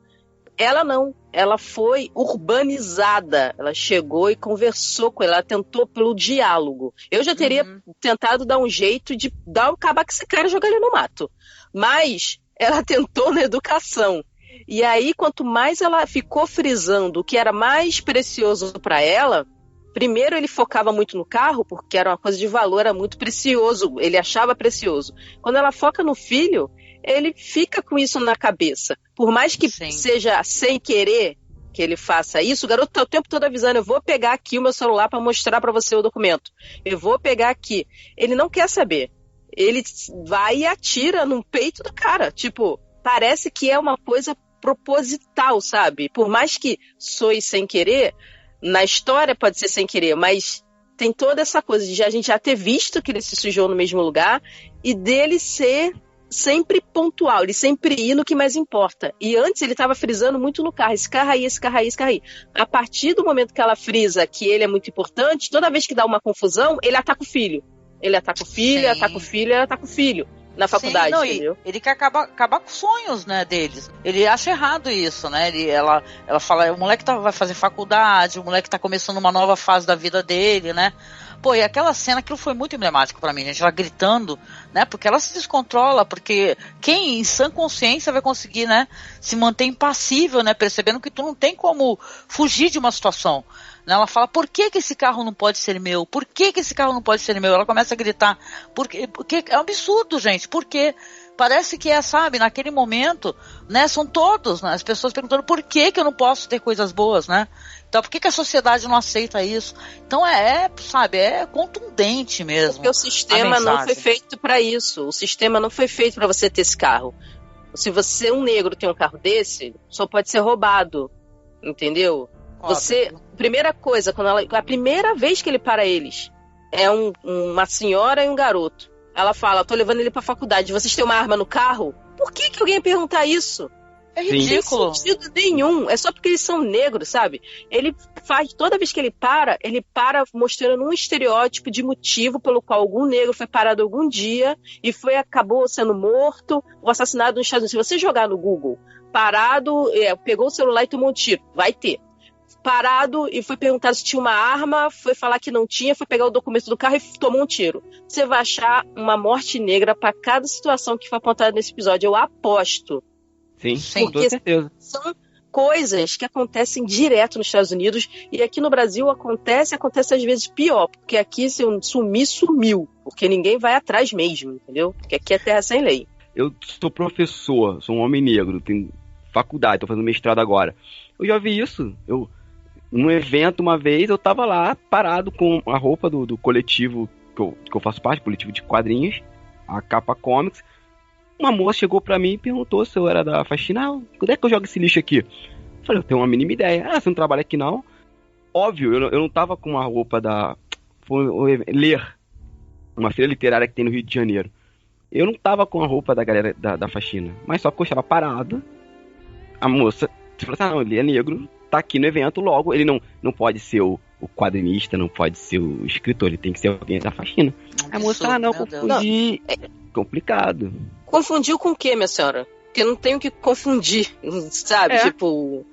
Speaker 7: Ela não. Ela foi urbanizada. Ela chegou e conversou com ela. Ela tentou pelo diálogo. Eu já teria tentado dar um jeito de acabar com esse cara e jogar ele no mato. Mas ela tentou na educação. E aí, quanto mais ela ficou frisando o que era mais precioso para ela, primeiro ele focava muito no carro, porque era uma coisa de valor, era muito precioso, ele achava precioso. Quando ela foca no filho, ele fica com isso na cabeça. Por mais que seja sem querer que ele faça isso, o garoto tá o tempo todo avisando: eu vou pegar aqui o meu celular para mostrar para você o documento. Eu vou pegar aqui. Ele não quer saber. Ele vai e atira no peito do cara. Tipo, parece que é uma coisa proposital, sabe? Por mais que soe sem querer, na história pode ser sem querer, mas tem toda essa coisa de a gente já ter visto que ele se sujou no mesmo lugar e dele ser sempre pontual, ele sempre ir no que mais importa. E antes ele estava frisando muito no carro, esse carro aí, esse carro aí, esse carro aí. A partir do momento que ela frisa que ele é muito importante, toda vez que dá uma confusão, ele ataca o filho. Ele ataca o filho, ele ataca o filho, ele ataca o filho. Na faculdade, sim, não, entendeu? Ele quer acabar com os sonhos, né, deles. Ele acha errado isso, né? Ela fala: o moleque vai fazer faculdade, o moleque tá começando uma nova fase da vida dele, né? Pô, e aquela cena, aquilo foi muito emblemático pra mim, gente. Ela gritando, né? Porque ela se descontrola, porque quem em sã consciência vai conseguir, né, se manter impassível, né? Percebendo que tu não tem como fugir de uma situação. Ela fala: por que esse carro não pode ser meu? Por que esse carro não pode ser meu? Ela começa a gritar. Porque é um absurdo, gente. Porque parece que sabe, naquele momento, né, são todos, né, as pessoas perguntando: por que eu não posso ter coisas boas, né? Então, por que a sociedade não aceita isso? Então, sabe, é contundente mesmo. Porque o sistema não foi feito para isso. O sistema não foi feito para você ter esse carro. Se você, um negro, tem um carro desse, só pode ser roubado. Entendeu? Você, primeira coisa, a primeira vez que ele para eles, é uma senhora e um garoto. Ela fala: tô levando ele pra faculdade, vocês têm uma arma no carro? Por que alguém ia perguntar isso? É ridículo. Não tem sentido nenhum. É só porque eles são negros, sabe? Ele faz, toda vez que ele para mostrando um estereótipo de motivo pelo qual algum negro foi parado algum dia e acabou sendo morto ou assassinado nos Estados Unidos. Se você jogar no Google, parado, pegou o celular e tomou um tiro, vai ter. Parado e foi perguntado se tinha uma arma, foi falar que não tinha, foi pegar o documento do carro e tomou um tiro. Você vai achar uma morte negra para cada situação que foi apontada nesse episódio, eu aposto. Sim, com toda certeza. São coisas que acontecem direto nos Estados Unidos e aqui no Brasil acontece às vezes pior, porque aqui se eu sumir, sumiu, porque ninguém vai atrás mesmo, entendeu? Porque aqui é terra sem lei.
Speaker 8: Eu sou professor, sou um homem negro, tenho faculdade, tô fazendo mestrado agora. Eu já vi isso, num evento uma vez, eu tava lá parado com a roupa do coletivo que eu faço parte, coletivo de quadrinhos, a Capa Comics. Uma moça chegou pra mim e perguntou se eu era da faxina. Onde é que eu jogo esse lixo aqui? Eu falei: eu tenho uma mínima ideia. Você não trabalha aqui não? Óbvio, eu não tava com uma roupa ler uma feira literária que tem no Rio de Janeiro. Eu não tava com a roupa da galera da faxina, mas só porque eu estava parado. A moça falou: não, ele é negro, tá aqui no evento, logo ele não pode ser o quadrinista, não pode ser o escritor, ele tem que ser alguém da faxina. A moça: não, confundi. Complicado.
Speaker 7: Confundiu com o quê, minha senhora? Porque não tem o que confundir, sabe? Tipo,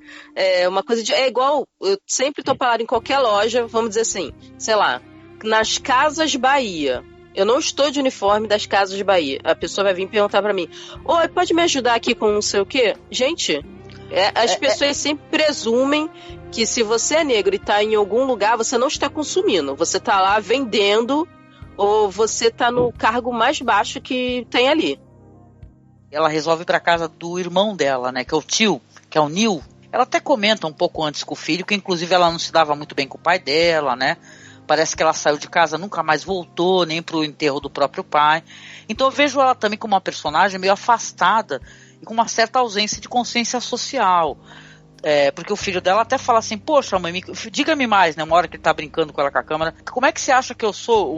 Speaker 7: uma coisa é igual, eu sempre tô parado em qualquer loja, vamos dizer assim, sei lá, nas Casas Bahia. Eu não estou de uniforme das Casas Bahia. A pessoa vai vir perguntar pra mim: oi, pode me ajudar aqui com não sei o quê? Gente, as pessoas sempre presumem que se você é negro e tá em algum lugar, você não está consumindo. Você tá lá vendendo ou você tá no cargo mais baixo que tem ali. Ela resolve ir pra casa do irmão dela, né, que é o tio, que é o Neil. Ela até comenta um pouco antes com o filho, que inclusive ela não se dava muito bem com o pai dela, né?
Speaker 6: Parece que ela saiu de casa, nunca mais voltou, nem pro enterro do próprio pai. Então eu vejo ela também como uma personagem meio afastada e com uma certa ausência de consciência social. Porque o filho dela até fala assim, poxa mãe, diga-me mais, né? Uma hora que ele tá brincando com ela com a câmera, como é que você acha que eu sou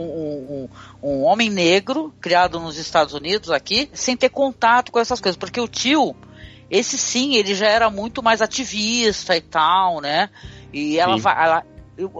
Speaker 6: um homem negro, criado nos Estados Unidos aqui, sem ter contato com essas coisas? Porque o tio, esse sim, ele já era muito mais ativista e tal, né? E ela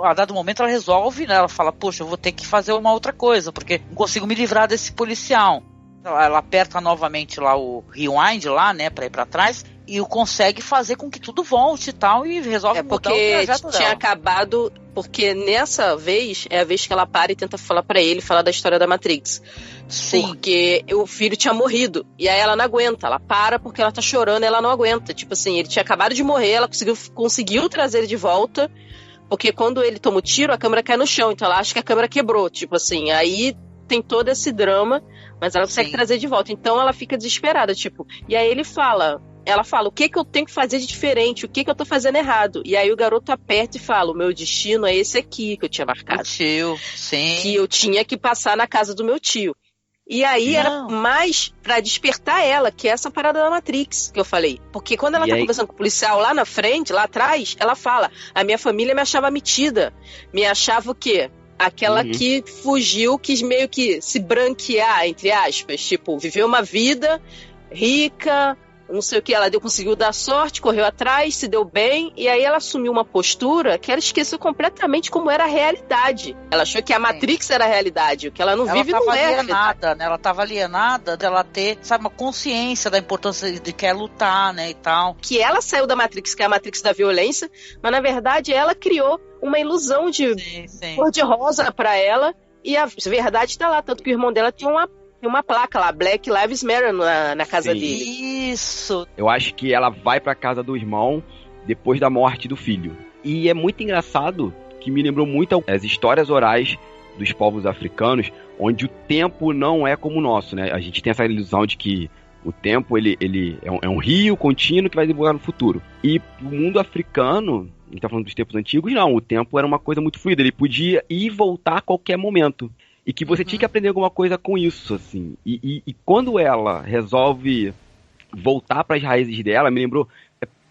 Speaker 6: a dado momento ela resolve, né? Ela fala, poxa, eu vou ter que fazer uma outra coisa, porque não consigo me livrar desse policial. Ela aperta novamente lá o rewind lá, né, pra ir pra trás, e consegue fazer com que tudo volte e tal, e resolve mudar o projeto dela.
Speaker 7: Tinha acabado, porque nessa vez, é a vez que ela para e tenta falar pra ele, falar da história da Matrix. Sim. Porque o filho tinha morrido, e aí ela não aguenta, ela para porque ela tá chorando e ela não aguenta. Tipo assim, ele tinha acabado de morrer, ela conseguiu trazer ele de volta, porque quando ele toma o tiro, a câmera cai no chão, então ela acha que a câmera quebrou, tipo assim, aí tem todo esse drama, mas ela consegue trazer de volta, então ela fica desesperada, tipo, e aí ela fala, o que eu tenho que fazer de diferente, o que eu tô fazendo errado, e aí o garoto aperta e fala, o meu destino é esse aqui que eu tinha marcado,
Speaker 6: o tio, sim,
Speaker 7: que eu tinha que passar na casa do meu tio. E aí era mais pra despertar ela, que é essa parada da Matrix que eu falei. Porque quando ela tá conversando com o policial lá na frente, lá atrás, ela fala, a minha família me achava metida. Me achava o quê? Aquela que fugiu, quis meio que se branquear, entre aspas. Tipo, viveu uma vida rica, não sei o que, ela conseguiu dar sorte, correu atrás, se deu bem, e aí ela assumiu uma postura que ela esqueceu completamente como era a realidade. Ela achou que a Matrix era a realidade, o que ela não vive não é.
Speaker 6: Alienada, né? Ela estava alienada dela ter, sabe, uma consciência da importância de que é lutar, né, e tal.
Speaker 7: Que ela saiu da Matrix, que é a Matrix da violência, mas na verdade ela criou uma ilusão de cor-de-rosa pra ela, e a verdade tá lá, tanto que o irmão dela tinha uma placa lá, Black Lives Matter na casa dele.
Speaker 6: Isso.
Speaker 8: Eu acho que ela vai pra casa do irmão depois da morte do filho. E é muito engraçado, que me lembrou muito as histórias orais dos povos africanos, onde o tempo não é como o nosso, né? A gente tem essa ilusão de que o tempo ele é um rio contínuo que vai desembocar no futuro. E o mundo africano, a gente tá falando dos tempos antigos, não. O tempo era uma coisa muito fluida, ele podia ir e voltar a qualquer momento. E que você tinha que aprender alguma coisa com isso, assim. E quando ela resolve voltar para as raízes dela, me lembrou...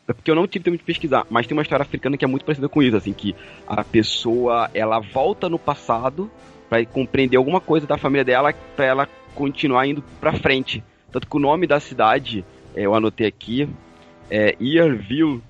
Speaker 8: É porque eu não tive tempo de pesquisar, mas tem uma história africana que é muito parecida com isso, assim, que a pessoa, ela volta no passado para compreender alguma coisa da família dela, para ela continuar indo para frente. Tanto que o nome da cidade, eu anotei aqui, é Yearville,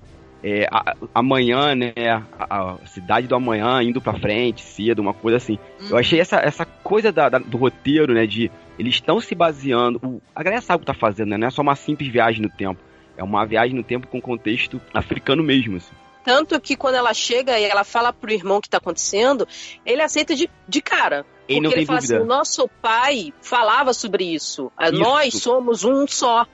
Speaker 8: amanhã, né, a cidade do amanhã indo pra frente, cedo, uma coisa assim. Eu achei essa coisa do roteiro, né, de eles estão se baseando, a galera sabe o que tá fazendo, né, não é só uma simples viagem no tempo, é uma viagem no tempo com contexto africano mesmo, assim.
Speaker 7: Tanto que quando ela chega e ela fala pro irmão o que tá acontecendo, ele aceita de cara.
Speaker 8: Ele não tem
Speaker 7: fala
Speaker 8: dúvida.
Speaker 7: Assim, o nosso pai falava sobre isso. Nós somos um só.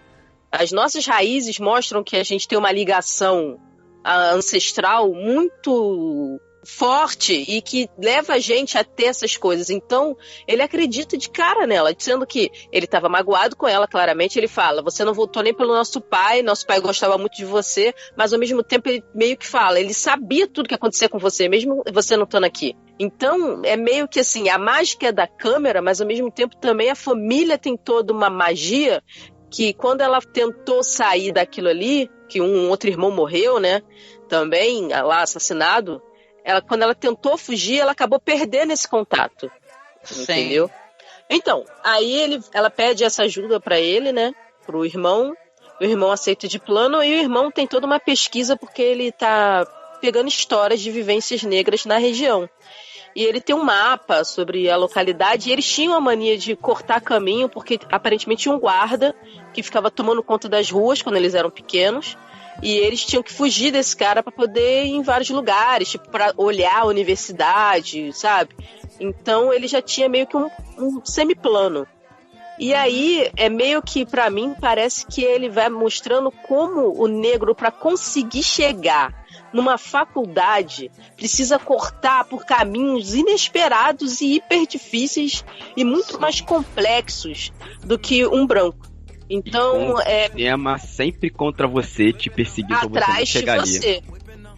Speaker 7: As nossas raízes mostram que a gente tem uma ligação ancestral muito forte e que leva a gente a ter essas coisas. Então, ele acredita de cara nela, dizendo que ele estava magoado com ela, claramente. Ele fala, você não voltou nem pelo nosso pai gostava muito de você, mas ao mesmo tempo ele meio que fala, ele sabia tudo que ia acontecer com você, mesmo você não estando aqui. Então, é meio que assim, a mágica é da câmera, mas ao mesmo tempo também a família tem toda uma magia que quando ela tentou sair daquilo ali, que um outro irmão morreu, né, também lá assassinado, quando ela tentou fugir, ela acabou perdendo esse contato. Sim. Entendeu? Então, aí ela pede essa ajuda pra ele, né, pro irmão, o irmão aceita de plano e o irmão tem toda uma pesquisa porque ele tá pegando histórias de vivências negras na região. E ele tem um mapa sobre a localidade e eles tinham a mania de cortar caminho porque aparentemente tinha um guarda que ficava tomando conta das ruas quando eles eram pequenos e eles tinham que fugir desse cara para poder ir em vários lugares, tipo, para olhar a universidade, sabe? Então ele já tinha meio que um semiplano. E aí, é meio que, pra mim, parece que ele vai mostrando como o negro, para conseguir chegar numa faculdade, precisa cortar por caminhos inesperados e hiper difíceis e muito mais complexos do que um branco. Então,
Speaker 8: o sistema sempre contra você, te perseguindo pra você chegar ali.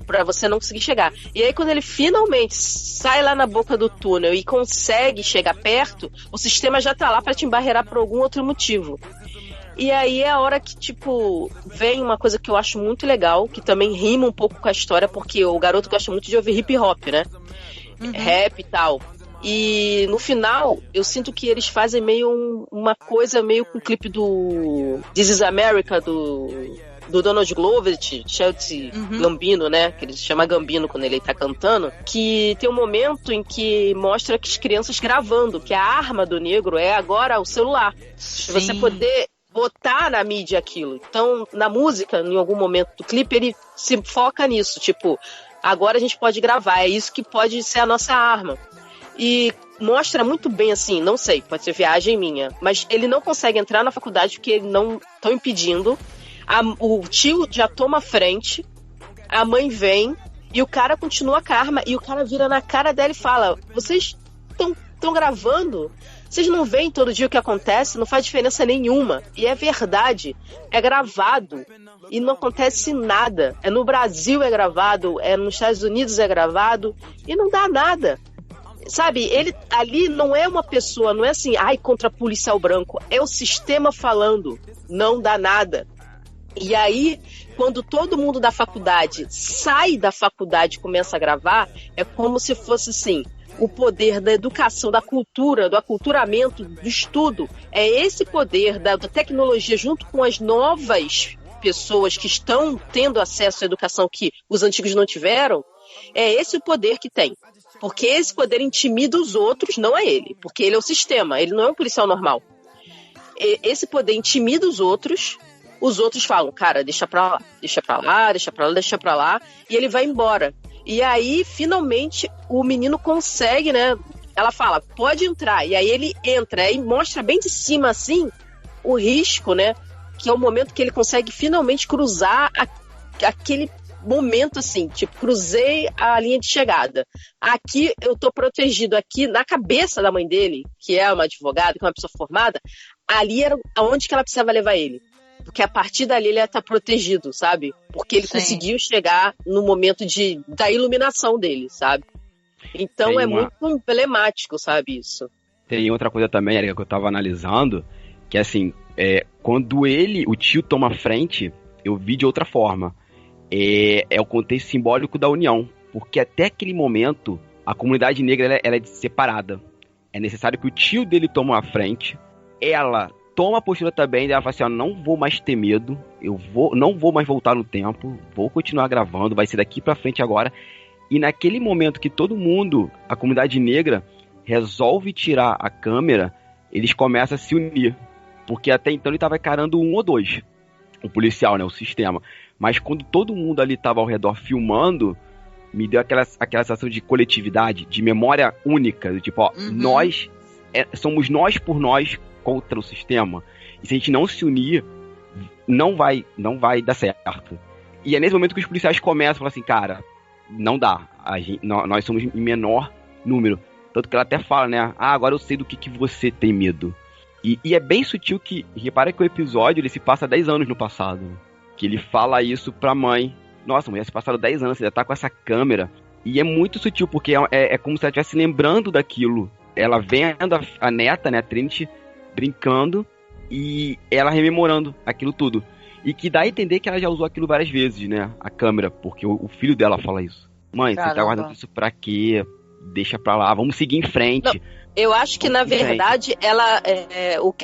Speaker 7: pra você não conseguir chegar. E aí quando ele finalmente sai lá na boca do túnel e consegue chegar perto, o sistema já tá lá pra te embarrear por algum outro motivo. E aí é a hora que, tipo, vem uma coisa que eu acho muito legal, que também rima um pouco com a história, porque o garoto gosta muito de ouvir hip hop, né? Rap e tal. E no final, eu sinto que eles fazem meio uma coisa meio com o clipe do This is America, do Donald Glover, Chelsea Gambino, né? Que ele se chama Gambino quando ele tá cantando. Que tem um momento em que mostra que as crianças gravando, que a arma do negro é agora o celular.
Speaker 6: Sim.
Speaker 7: Você poder botar na mídia aquilo. Então, na música, em algum momento do clipe, ele se foca nisso. Tipo, agora a gente pode gravar, é isso que pode ser a nossa arma. E mostra muito bem, assim, não sei, pode ser viagem minha, mas ele não consegue entrar na faculdade porque ele não estão impedindo. O tio já toma a frente, a mãe vem e o cara continua com a arma e o cara vira na cara dela e fala: vocês estão gravando? Vocês não veem todo dia o que acontece? Não faz diferença nenhuma. E é verdade, é gravado e não acontece nada. É no Brasil é gravado, é nos Estados Unidos é gravado e não dá nada. Sabe, ele ali não é uma pessoa, não é assim, ai, contra policial branco, é o sistema falando, não dá nada. E aí, quando todo mundo da faculdade sai da faculdade e começa a gravar, é como se fosse assim, o poder da educação, da cultura, do aculturamento, do estudo, é esse poder da tecnologia junto com as novas pessoas que estão tendo acesso à educação que os antigos não tiveram, é esse o poder que tem. Porque esse poder intimida os outros, não é ele. Porque ele é o sistema, ele não é um policial normal. Esse poder intimida os outros falam, cara, deixa pra lá, deixa pra lá, deixa pra lá, deixa pra lá, e ele vai embora. E aí, finalmente, o menino consegue, né? Ela fala, pode entrar. E aí ele entra e mostra bem de cima, assim, o risco, né? Que é o momento que ele consegue finalmente cruzar aquele momento, assim, tipo, cruzei a linha de chegada. Aqui eu tô protegido, aqui na cabeça da mãe dele, que é uma advogada, que é uma pessoa formada, ali era onde que ela precisava levar ele. Porque a partir dali ele ia estar protegido, sabe? Porque ele conseguiu chegar no momento da iluminação dele, sabe? Então muito emblemático, sabe, isso.
Speaker 8: Tem outra coisa também, Erika, que eu tava analisando, que assim, quando o tio toma frente, eu vi de outra forma. É o contexto simbólico da união. Porque até aquele momento, a comunidade negra ela é separada. É necessário que o tio dele tome a frente, ela toma a postura também, ela fala assim, ó, não vou mais ter medo, não vou mais voltar no tempo, vou continuar gravando, vai ser daqui pra frente agora. E naquele momento que todo mundo, a comunidade negra, resolve tirar a câmera, eles começam a se unir. Porque até então ele tava encarando um ou dois, o policial, né, o sistema. Mas quando todo mundo ali tava ao redor filmando, me deu aquela sensação de coletividade, de memória única, tipo, ó, nós, somos nós por nós, contra o sistema. E se a gente não se unir, não vai dar certo. E é nesse momento que os policiais começam a falar assim, cara, não dá. Nós somos em menor número. Tanto que ela até fala, né? Ah, agora eu sei do que você tem medo. E é bem sutil que, repara que o episódio ele se passa 10 anos no passado. Que ele fala isso pra mãe. Nossa, mulher, se passaram 10 anos, você já tá com essa câmera. E é muito sutil, porque é como se ela estivesse lembrando daquilo. Ela vendo a neta, né, a Trinity, brincando e ela rememorando aquilo tudo. E que dá a entender que ela já usou aquilo várias vezes, né? A câmera, porque o filho dela fala isso. Mãe, Caramba. Você tá guardando isso pra quê? Deixa pra lá, vamos seguir em frente.
Speaker 7: Não, eu acho que, na verdade,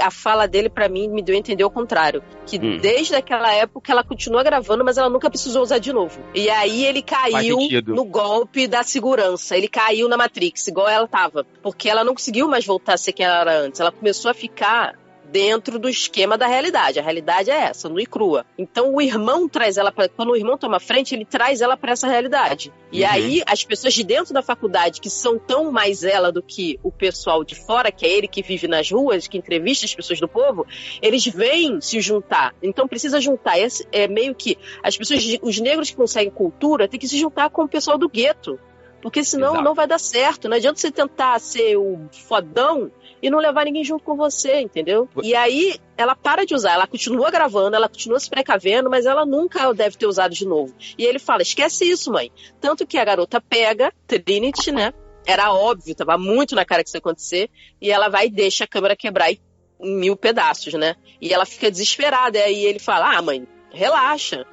Speaker 7: a fala dele, pra mim, me deu a entender o contrário. Que desde aquela época ela continua gravando, mas ela nunca precisou usar de novo. E aí ele caiu no golpe da segurança. Ele caiu na Matrix, igual ela tava. Porque ela não conseguiu mais voltar a ser quem ela era antes. Ela começou a ficar dentro do esquema da realidade. A realidade é essa, nua e crua. Então o irmão traz ela pra... Quando o irmão toma frente, ele traz ela pra essa realidade. E aí as pessoas de dentro da faculdade, que são tão mais ela do que o pessoal de fora, que é ele que vive nas ruas, que entrevista as pessoas do povo, eles vêm se juntar. Então precisa juntar. É meio que as pessoas, os negros que conseguem cultura, tem que se juntar com o pessoal do gueto. Porque senão
Speaker 8: Exato.
Speaker 7: não vai dar certo. Não adianta você tentar ser o fodão e não levar ninguém junto com você, entendeu? E aí, ela para de usar. Ela continua gravando, ela continua se precavendo, mas ela nunca deve ter usado de novo. E ele fala, esquece isso, mãe. Tanto que a garota pega Trinity, né? Era óbvio, tava muito na cara que isso ia acontecer. E ela vai e deixa a câmera quebrar em 1000 pedaços, né? E ela fica desesperada. E aí ele fala, mãe, relaxa.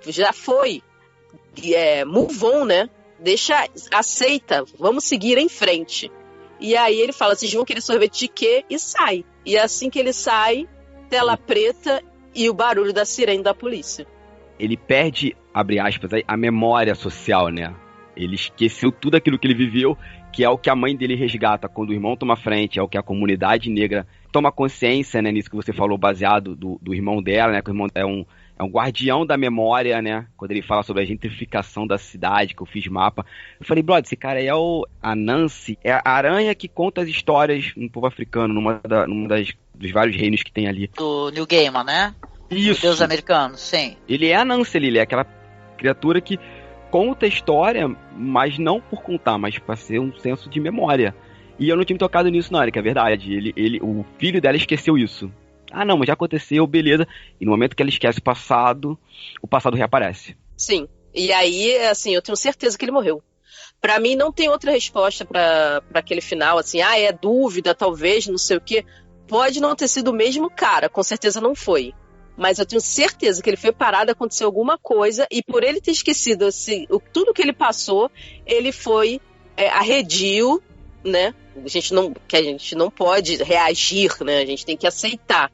Speaker 7: Já foi. Move on, né? Aceita, vamos seguir em frente. E aí ele fala, vocês vão querer sorvete de quê? E sai. E assim que ele sai, tela preta e o barulho da sirene da polícia.
Speaker 8: Ele perde, abre aspas, a memória social, né? Ele esqueceu tudo aquilo que ele viveu, que é o que a mãe dele resgata quando o irmão toma frente, é o que a comunidade negra toma consciência, né? Nisso que você falou, baseado do irmão dela, né? Que o irmão é um guardião da memória, né? Quando ele fala sobre a gentrificação da cidade, que eu fiz mapa. Eu falei, brother, esse cara é a Nancy, é a aranha que conta as histórias no povo africano, numa dos vários reinos que tem ali.
Speaker 6: Do Neil Gaiman, né?
Speaker 8: Isso.
Speaker 6: Deus americano, sim.
Speaker 8: Ele é a Nancy, ele é aquela criatura que conta a história, mas não por contar, mas para ser um senso de memória. E eu não tinha me tocado nisso, não, Erika, é verdade. O filho dela esqueceu isso. Não, mas já aconteceu, beleza. E no momento que ela esquece o passado reaparece.
Speaker 7: Sim. E aí, assim, eu tenho certeza que ele morreu. Pra mim, não tem outra resposta pra aquele final, assim, é dúvida, talvez, não sei o quê. Pode não ter sido o mesmo cara, com certeza não foi. Mas eu tenho certeza que ele foi parado, aconteceu alguma coisa, e por ele ter esquecido assim, tudo que ele passou, ele foi arredio, né? Que a gente não pode reagir, né? A gente tem que aceitar.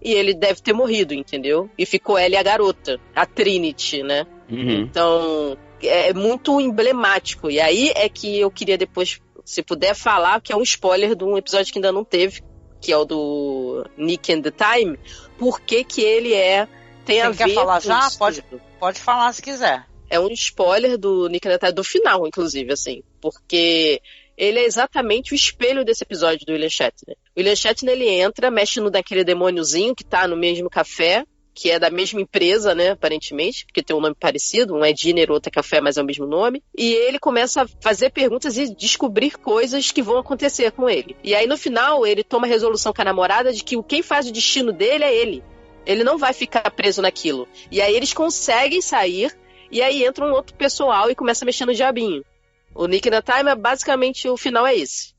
Speaker 7: E ele deve ter morrido, entendeu? E ficou ela e a garota, a Trinity, né?
Speaker 8: Uhum.
Speaker 7: Então, é muito emblemático. E aí é que eu queria depois, se puder falar, que é um spoiler de um episódio que ainda não teve, que é o do Nick and the Time, porque que ele tem a ver...
Speaker 6: Você quer falar já?
Speaker 7: Isso.
Speaker 6: Pode falar se quiser.
Speaker 7: É um spoiler do Nick and the Time, do final, inclusive, assim, porque ele é exatamente o espelho desse episódio do William Shatner. O William Shatner, ele entra, mexe no daquele demôniozinho que tá no mesmo café, que é da mesma empresa, né, aparentemente, porque tem um nome parecido, um é Dinner, outro é Café, mas é o mesmo nome, e ele começa a fazer perguntas e descobrir coisas que vão acontecer com ele. E aí, no final, ele toma a resolução com a namorada de que quem faz o destino dele é ele. Ele não vai ficar preso naquilo. E aí eles conseguem sair, e aí entra um outro pessoal e começa a mexer no diabinho. O Nick and the Time, basicamente, o final é esse.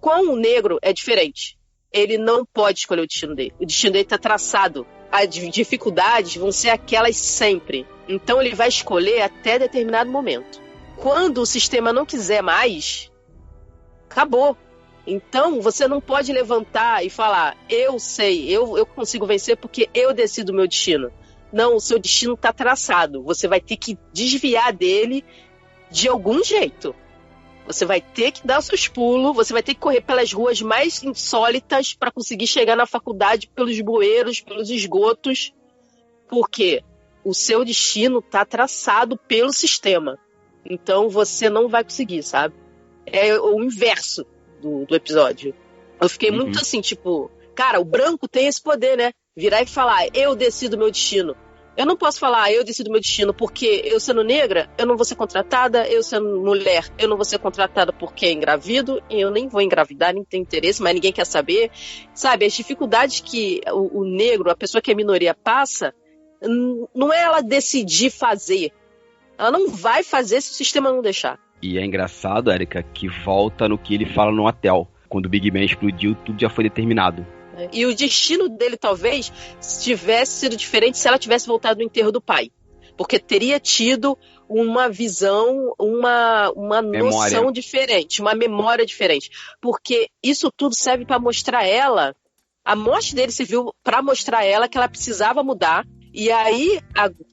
Speaker 7: Com o negro, é diferente. Ele não pode escolher o destino dele. O destino dele está traçado. As dificuldades vão ser aquelas sempre. Então ele vai escolher até determinado momento. Quando o sistema não quiser mais, acabou. Então você não pode levantar e falar, eu sei, eu consigo vencer porque eu decido o meu destino. Não, o seu destino está traçado. Você vai ter que desviar dele de algum jeito. Você vai ter que dar os seus pulos, você vai ter que correr pelas ruas mais insólitas para conseguir chegar na faculdade pelos bueiros, pelos esgotos, porque o seu destino está traçado pelo sistema. Então você não vai conseguir, sabe? É o inverso do episódio. Eu fiquei muito assim, tipo, cara, o branco tem esse poder, né? Virar e falar, eu decido meu destino. Eu não posso falar, eu decido meu destino, porque eu sendo negra, eu não vou ser contratada, eu sendo mulher, eu não vou ser contratada porque é engravido, e eu nem vou engravidar, nem tenho interesse, mas ninguém quer saber. Sabe, as dificuldades que o negro, a pessoa que é minoria passa, não é ela decidir fazer. Ela não vai fazer se o sistema não deixar.
Speaker 8: E é engraçado, Erika, que volta no que ele fala no hotel. Quando o Big Ben explodiu, tudo já foi determinado.
Speaker 7: E o destino dele, talvez, tivesse sido diferente se ela tivesse voltado no enterro do pai. Porque teria tido uma visão, uma noção diferente, uma memória diferente. Porque isso tudo serve para mostrar ela, a morte dele serviu para mostrar ela que ela precisava mudar. E aí,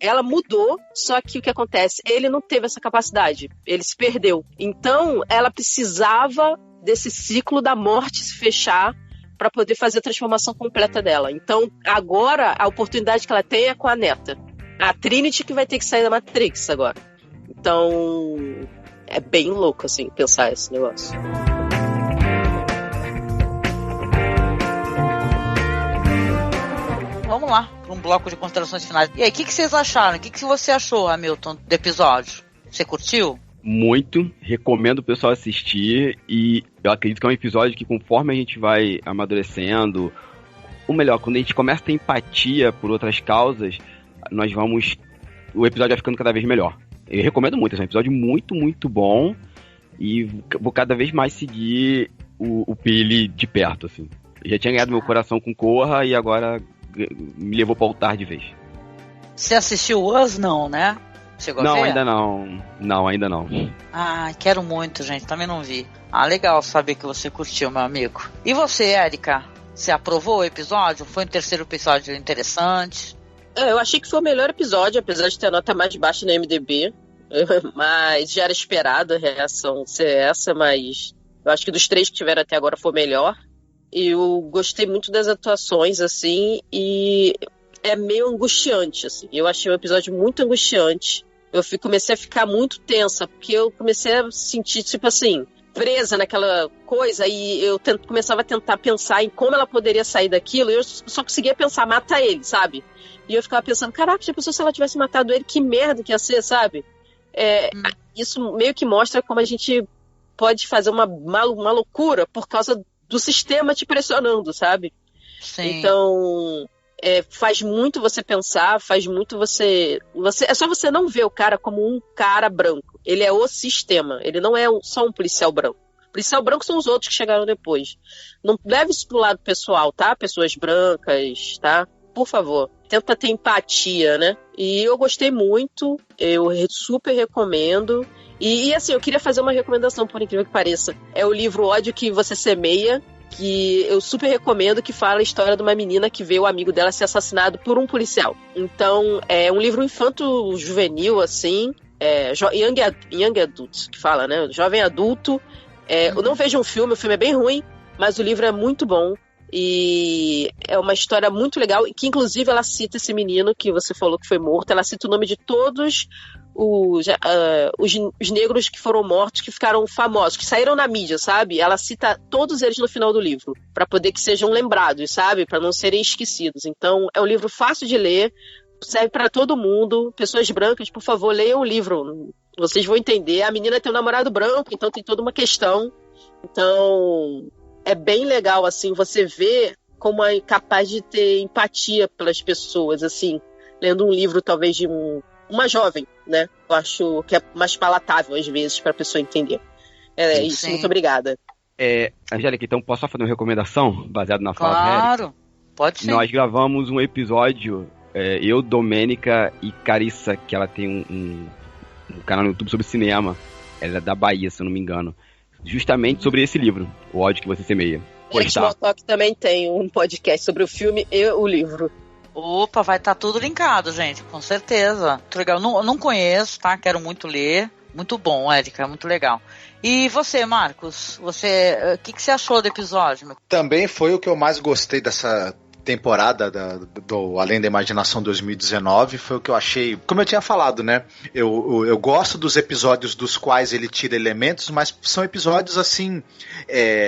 Speaker 7: ela mudou, só que o que acontece? Ele não teve essa capacidade, ele se perdeu. Então, ela precisava desse ciclo da morte se fechar para poder fazer a transformação completa dela. Então, agora, a oportunidade que ela tem é com a neta. A Trinity que vai ter que sair da Matrix agora. Então, é bem louco, assim, pensar esse negócio.
Speaker 6: Vamos lá, para um bloco de considerações finais. E aí, o que vocês acharam? O que você achou, Hamilton, do episódio? Você curtiu?
Speaker 8: muito, recomendo o pessoal assistir, e eu acredito que é um episódio que, conforme a gente vai amadurecendo, ou melhor, quando a gente começa a ter empatia por outras causas, o episódio vai ficando cada vez melhor. Eu recomendo muito, é um episódio muito, muito bom, e vou cada vez mais seguir o Pili de perto, assim. Eu já tinha ganhado meu coração com Korra, e agora me levou pra altar de vez.
Speaker 6: Você assistiu Us, não, né? Chegou a ver?
Speaker 8: Ainda não. Não, ainda não.
Speaker 6: Ah, quero muito, gente. Também não vi. Ah, legal saber que você curtiu, meu amigo. E você, Érica? Você aprovou o episódio? Foi um terceiro episódio interessante?
Speaker 7: Eu achei que foi o melhor episódio, apesar de ter a nota mais baixa na MDB. Mas já era esperado a reação ser essa, mas eu acho que dos 3 que tiveram até agora foi o melhor. Eu gostei muito das atuações, assim, e é meio angustiante, assim. Eu achei o episódio muito angustiante. Eu comecei a ficar muito tensa, porque eu comecei a sentir, tipo assim, presa naquela coisa, e eu começava a tentar pensar em como ela poderia sair daquilo, e eu só conseguia pensar, mata ele, sabe? E eu ficava pensando, caraca, já pensou se ela tivesse matado ele, que merda que ia ser, sabe? Isso meio que mostra como a gente pode fazer uma loucura por causa do sistema te pressionando, sabe?
Speaker 6: Sim.
Speaker 7: Então, faz muito você pensar, faz muito você... É só você não ver o cara como um cara branco. Ele é o sistema, ele não é só um policial branco. Policial branco são os outros que chegaram depois. Não leve isso pro lado pessoal, tá? Pessoas brancas, tá? Por favor, tenta ter empatia, né? E eu gostei muito, eu super recomendo. E assim, eu queria fazer uma recomendação, por incrível que pareça. É o livro Ódio que Você Semeia, que eu super recomendo, que fala a história de uma menina que vê o amigo dela ser assassinado por um policial. Então, é um livro infanto-juvenil, assim, young adult, que fala, né? Jovem adulto. Eu não vejo um filme, o filme é bem ruim, mas o livro é muito bom. E é uma história muito legal, e que inclusive ela cita esse menino que você falou que foi morto, ela cita o nome de todos os negros que foram mortos, que ficaram famosos, que saíram na mídia, sabe? Ela cita todos eles no final do livro, para poder que sejam lembrados, sabe? Para não serem esquecidos. Então é um livro fácil de ler, serve para todo mundo. Pessoas brancas, por favor, leiam o livro, vocês vão entender. A menina tem um namorado branco, então tem toda uma questão. Então é bem legal, assim, você vê como é capaz de ter empatia pelas pessoas, assim, lendo um livro, talvez, de uma jovem, né? Eu acho que é mais palatável, às vezes, para a pessoa entender. É isso, sim. Muito obrigada.
Speaker 8: Angélica, então, posso só fazer uma recomendação, baseada na fala
Speaker 6: da
Speaker 8: Érica?
Speaker 6: Claro, pode ser.
Speaker 8: Nós gravamos um episódio, eu, Domênica e Carissa, que ela tem um canal no YouTube sobre cinema. Ela é da Bahia, se eu não me engano. Justamente sobre esse livro, O Ódio que Você Semeia.
Speaker 7: Small Talk também tem um podcast sobre o filme e o livro.
Speaker 6: Opa, vai estar tudo linkado, gente, com certeza. Muito legal. Não conheço, tá? Quero muito ler. Muito bom, Érica, muito legal. E você, Marcos? O que você achou do episódio?
Speaker 1: Também foi o que eu mais gostei dessa temporada do Além da Imaginação 2019, foi o que eu achei, como eu tinha falado, né, eu gosto dos episódios dos quais ele tira elementos, mas são episódios assim,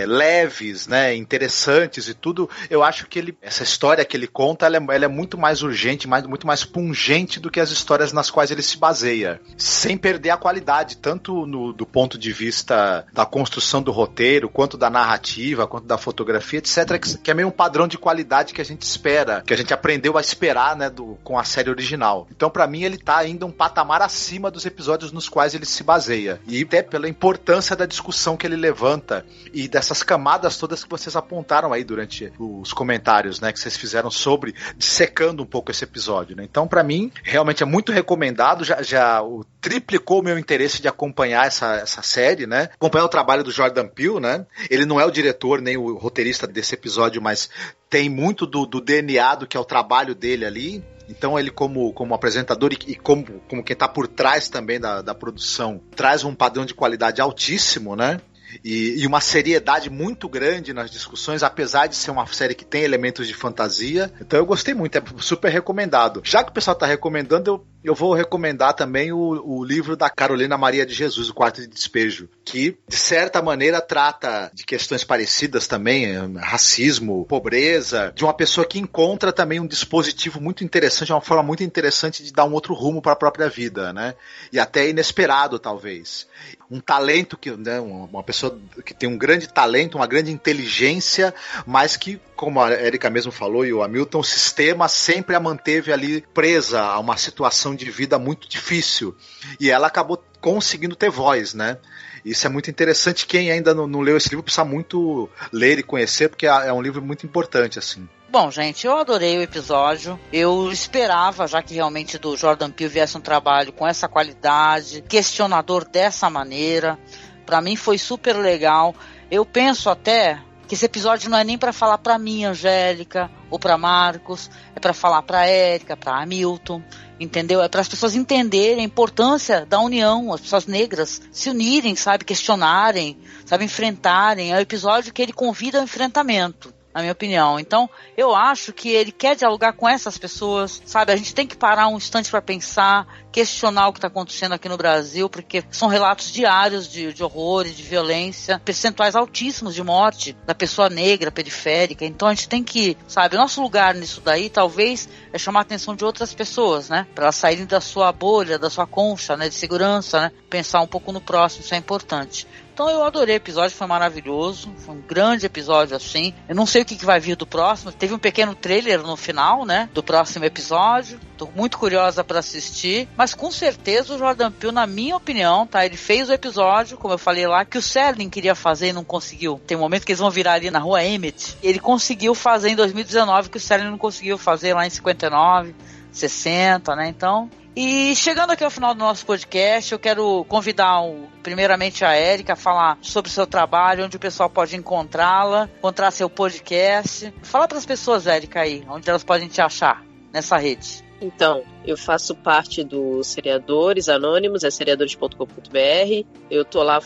Speaker 1: leves, né, interessantes e tudo. Eu acho que essa história que ele conta, ela é muito mais urgente, muito mais pungente do que as histórias nas quais ele se baseia, sem perder a qualidade, tanto do ponto de vista da construção do roteiro, quanto da narrativa, quanto da fotografia, etc, que é meio um padrão de qualidade que a gente espera, que a gente aprendeu a esperar, né, com a série original. Então, pra mim, ele tá ainda um patamar acima dos episódios nos quais ele se baseia. E até pela importância da discussão que ele levanta e dessas camadas todas que vocês apontaram aí durante os comentários, né, que vocês fizeram sobre, dissecando um pouco esse episódio, né? Então, pra mim, realmente é muito recomendado, já triplicou o meu interesse de acompanhar essa série, né? Acompanhar o trabalho do Jordan Peele, né? Ele não é o diretor nem o roteirista desse episódio, mas tem muito do DNA do que é o trabalho dele ali. Então ele como apresentador e como quem está por trás também da produção, traz um padrão de qualidade altíssimo, né? E uma seriedade muito grande nas discussões, apesar de ser uma série que tem elementos de fantasia. Então eu gostei muito, é super recomendado. Já que o pessoal está recomendando, eu vou recomendar também o livro da Carolina Maria de Jesus, O Quarto de Despejo, que, de certa maneira, trata de questões parecidas também, racismo, pobreza, de uma pessoa que encontra também um dispositivo muito interessante, uma forma muito interessante de dar um outro rumo para a própria vida, né? E até inesperado, talvez. Um talento, né, uma pessoa que tem um grande talento, uma grande inteligência, mas que, como a Erika mesmo falou e o Hamilton, o sistema sempre a manteve ali presa a uma situação de vida muito difícil. E ela acabou conseguindo ter voz, né? Isso é muito interessante. Quem ainda não leu esse livro precisa muito ler e conhecer, porque é um livro muito importante, assim.
Speaker 6: Bom, gente, eu adorei o episódio. Eu esperava, já que realmente do Jordan Peele viesse um trabalho com essa qualidade, questionador dessa maneira. Pra mim foi super legal. Eu penso até que esse episódio não é nem pra falar pra mim, Angélica, ou pra Marcos, é pra falar pra Erika, pra Hamilton, entendeu? É para as pessoas entenderem a importância da união, as pessoas negras se unirem, sabe, questionarem, sabe, enfrentarem. É o episódio que ele convida ao enfrentamento, na minha opinião. Então, eu acho que ele quer dialogar com essas pessoas, sabe? A gente tem que parar um instante para pensar, questionar o que está acontecendo aqui no Brasil, porque são relatos diários de horror e de violência, percentuais altíssimos de morte da pessoa negra, periférica. Então, a gente tem que, sabe, o nosso lugar nisso daí, talvez, é chamar a atenção de outras pessoas, né? Para elas saírem da sua bolha, da sua concha, né? De segurança, né? Pensar um pouco no próximo, isso é importante. Então eu adorei o episódio, foi maravilhoso, foi um grande episódio assim. Eu não sei o que vai vir do próximo, teve um pequeno trailer no final, né, do próximo episódio. Tô muito curiosa para assistir, mas com certeza o Jordan Peele, na minha opinião, tá, ele fez o episódio, como eu falei lá, que o Serling queria fazer e não conseguiu. Tem um momento que eles vão virar ali na rua Emmett, ele conseguiu fazer em 2019, que o Serling não conseguiu fazer lá em 59, 60, né, então... E chegando aqui ao final do nosso podcast, eu quero convidar primeiramente a Erika a falar sobre o seu trabalho, onde o pessoal pode encontrá-la, encontrar seu podcast. Fala para as pessoas, Erika, aí, onde elas podem te achar nessa rede.
Speaker 7: Então, eu faço parte do Seriadores Anônimos, é seriadores.com.br. Eu tô lá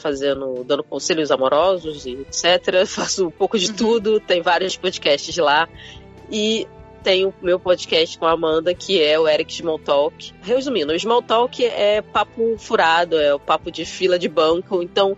Speaker 7: dando conselhos amorosos e etc. Faço um pouco de tudo, tem vários podcasts lá. E tem o meu podcast com a Amanda, que é o Eric Small Talk. Resumindo, o Small Talk é papo furado, é o papo de fila de banco. Então,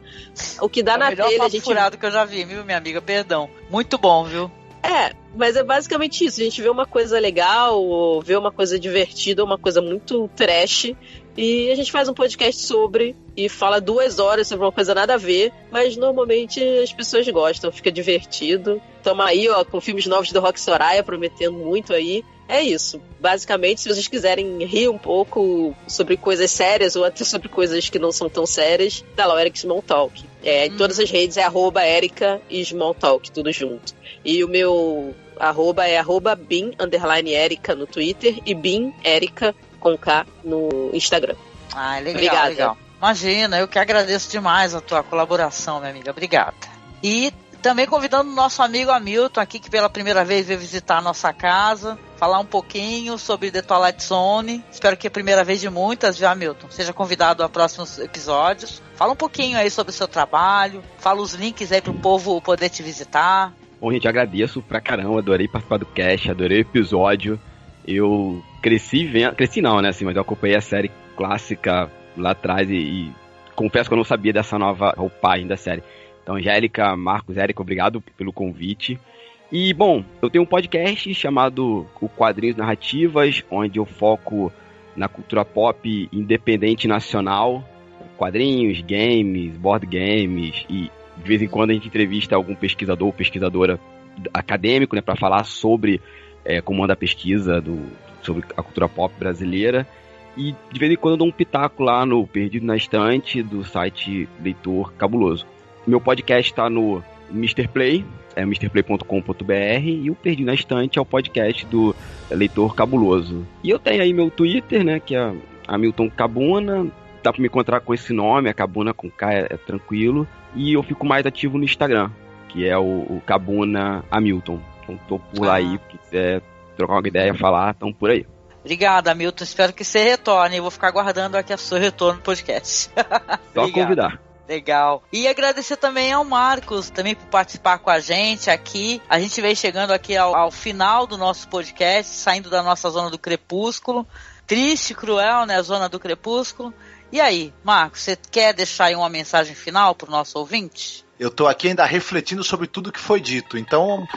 Speaker 7: o que dá na telha... É o melhor papo
Speaker 6: furado que eu já vi, viu, minha amiga? Perdão. Muito bom, viu?
Speaker 7: É, mas é basicamente isso. A gente vê uma coisa legal, ou vê uma coisa divertida, uma coisa muito trash, e a gente faz um podcast sobre, e fala 2 horas sobre uma coisa nada a ver, mas normalmente as pessoas gostam, fica divertido. Tamo aí, ó, com filmes novos do Rock Soraya, prometendo muito aí. É isso. Basicamente, se vocês quiserem rir um pouco sobre coisas sérias, ou até sobre coisas que não são tão sérias, tá lá o Eric Small Talk. Em todas as redes é @Erica e Small Talk, tudo junto. E o meu arroba é @bin_Erica no Twitter e bin_Erica com K no Instagram.
Speaker 6: Ah, legal,
Speaker 7: Obrigada.
Speaker 6: Legal. Imagina, eu que agradeço demais a tua colaboração, minha amiga. Obrigada. E também convidando o nosso amigo Hamilton aqui, que pela primeira vez veio visitar a nossa casa, falar um pouquinho sobre The Twilight Zone. Espero que é a primeira vez de muitas, viu, Hamilton? Seja convidado a próximos episódios. Fala um pouquinho aí sobre o seu trabalho, fala os links aí pro povo poder te visitar.
Speaker 8: Bom, gente, agradeço pra caramba, adorei participar do cast, adorei o episódio. Eu cresci não, né, assim, mas eu acompanhei a série clássica lá atrás e confesso que eu não sabia dessa nova roupagem da série. Então, Angélica, Marcos, Erika, obrigado pelo convite. E, bom, eu tenho um podcast chamado O Quadrinhos Narrativas, onde eu foco na cultura pop independente nacional, quadrinhos, games, board games, e de vez em quando a gente entrevista algum pesquisador ou pesquisadora acadêmico, né, para falar sobre como anda a pesquisa sobre a cultura pop brasileira. E de vez em quando eu dou um pitaco lá no Perdido na Estante, do site Leitor Cabuloso. Meu podcast está no Mr. Play, é mrplay.com.br, e o Perdido na Estante é o podcast do Leitor Cabuloso. E eu tenho aí meu Twitter, né, que é Hamilton Cabuna, dá pra me encontrar com esse nome, a Cabuna com K é tranquilo, e eu fico mais ativo no Instagram, que é o Cabuna Hamilton. Então tô por lá aí, se quiser trocar uma ideia, falar, estão por aí.
Speaker 6: Obrigada, Hamilton, espero que você retorne, eu vou ficar aguardando aqui a seu retorno no podcast.
Speaker 8: Só convidar.
Speaker 6: Legal. E agradecer também ao Marcos, também por participar com a gente aqui. A gente veio chegando aqui ao final do nosso podcast, saindo da nossa zona do crepúsculo. Triste, cruel, né, a zona do crepúsculo. E aí, Marcos, você quer deixar aí uma mensagem final para o nosso ouvinte?
Speaker 1: Eu estou aqui ainda refletindo sobre tudo que foi dito. Então,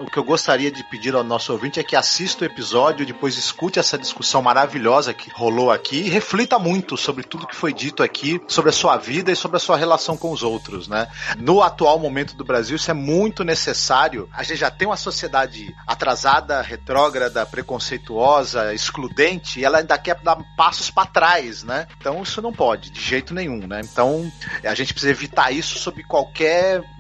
Speaker 1: o que eu gostaria de pedir ao nosso ouvinte é que assista o episódio, depois escute essa discussão maravilhosa que rolou aqui e reflita muito sobre tudo que foi dito aqui, sobre a sua vida e sobre a sua relação com os outros, né? No atual momento do Brasil, isso é muito necessário. A gente já tem uma sociedade atrasada, retrógrada, preconceituosa, excludente, e ela ainda quer dar passos para trás, né? Então, isso não pode, de jeito nenhum, né? Então, a gente precisa evitar isso sob qualquer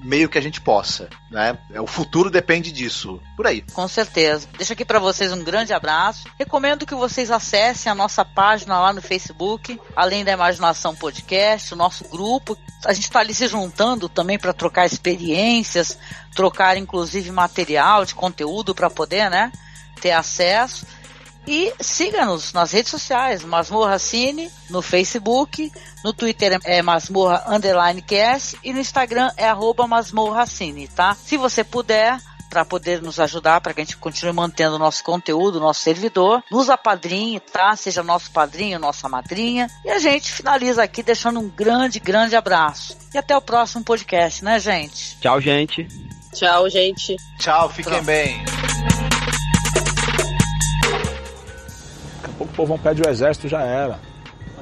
Speaker 1: meio que a gente possa, né? O futuro depende disso, por aí.
Speaker 6: Com certeza. Deixo aqui para vocês um grande abraço. Recomendo que vocês acessem a nossa página lá no Facebook, Além da Imaginação Podcast, o nosso grupo. A gente está ali se juntando também para trocar experiências, trocar inclusive material de conteúdo para poder, né, ter acesso. E siga-nos nas redes sociais, Masmorra Cine, no Facebook, no Twitter é Masmorra_cast e no Instagram é @MasmorraCine, tá? Se você puder, para poder nos ajudar, para que a gente continue mantendo o nosso conteúdo, o nosso servidor, nos apadrinhe, tá? Seja nosso padrinho, nossa madrinha. E a gente finaliza aqui deixando um grande, grande abraço. E até o próximo podcast, né, gente?
Speaker 8: Tchau, gente.
Speaker 7: Tchau, gente.
Speaker 1: Tchau, fiquem bem.
Speaker 9: O povão pede o exército, já era.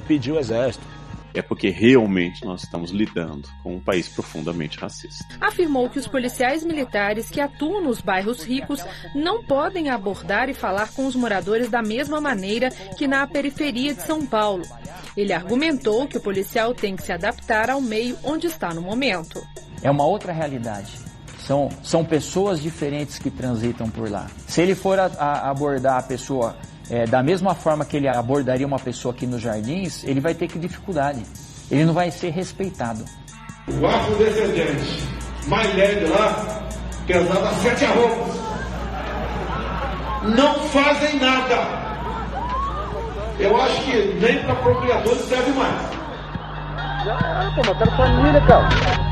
Speaker 9: Pediu o exército.
Speaker 10: É porque realmente nós estamos lidando com um país profundamente racista.
Speaker 11: Afirmou que os policiais militares que atuam nos bairros ricos não podem abordar e falar com os moradores da mesma maneira que na periferia de São Paulo. Ele argumentou que o policial tem que se adaptar ao meio onde está no momento.
Speaker 12: É uma outra realidade. São pessoas diferentes que transitam por lá. Se ele for abordar a pessoa da mesma forma que ele abordaria uma pessoa aqui nos Jardins, ele vai ter que dificuldade. Ele não vai ser respeitado.
Speaker 13: O afrodescendente mais leve lá, pesada 7 arrobas, não fazem nada. Eu acho que nem para procriadores serve mais.
Speaker 14: Já era, pô, mataram família, cara.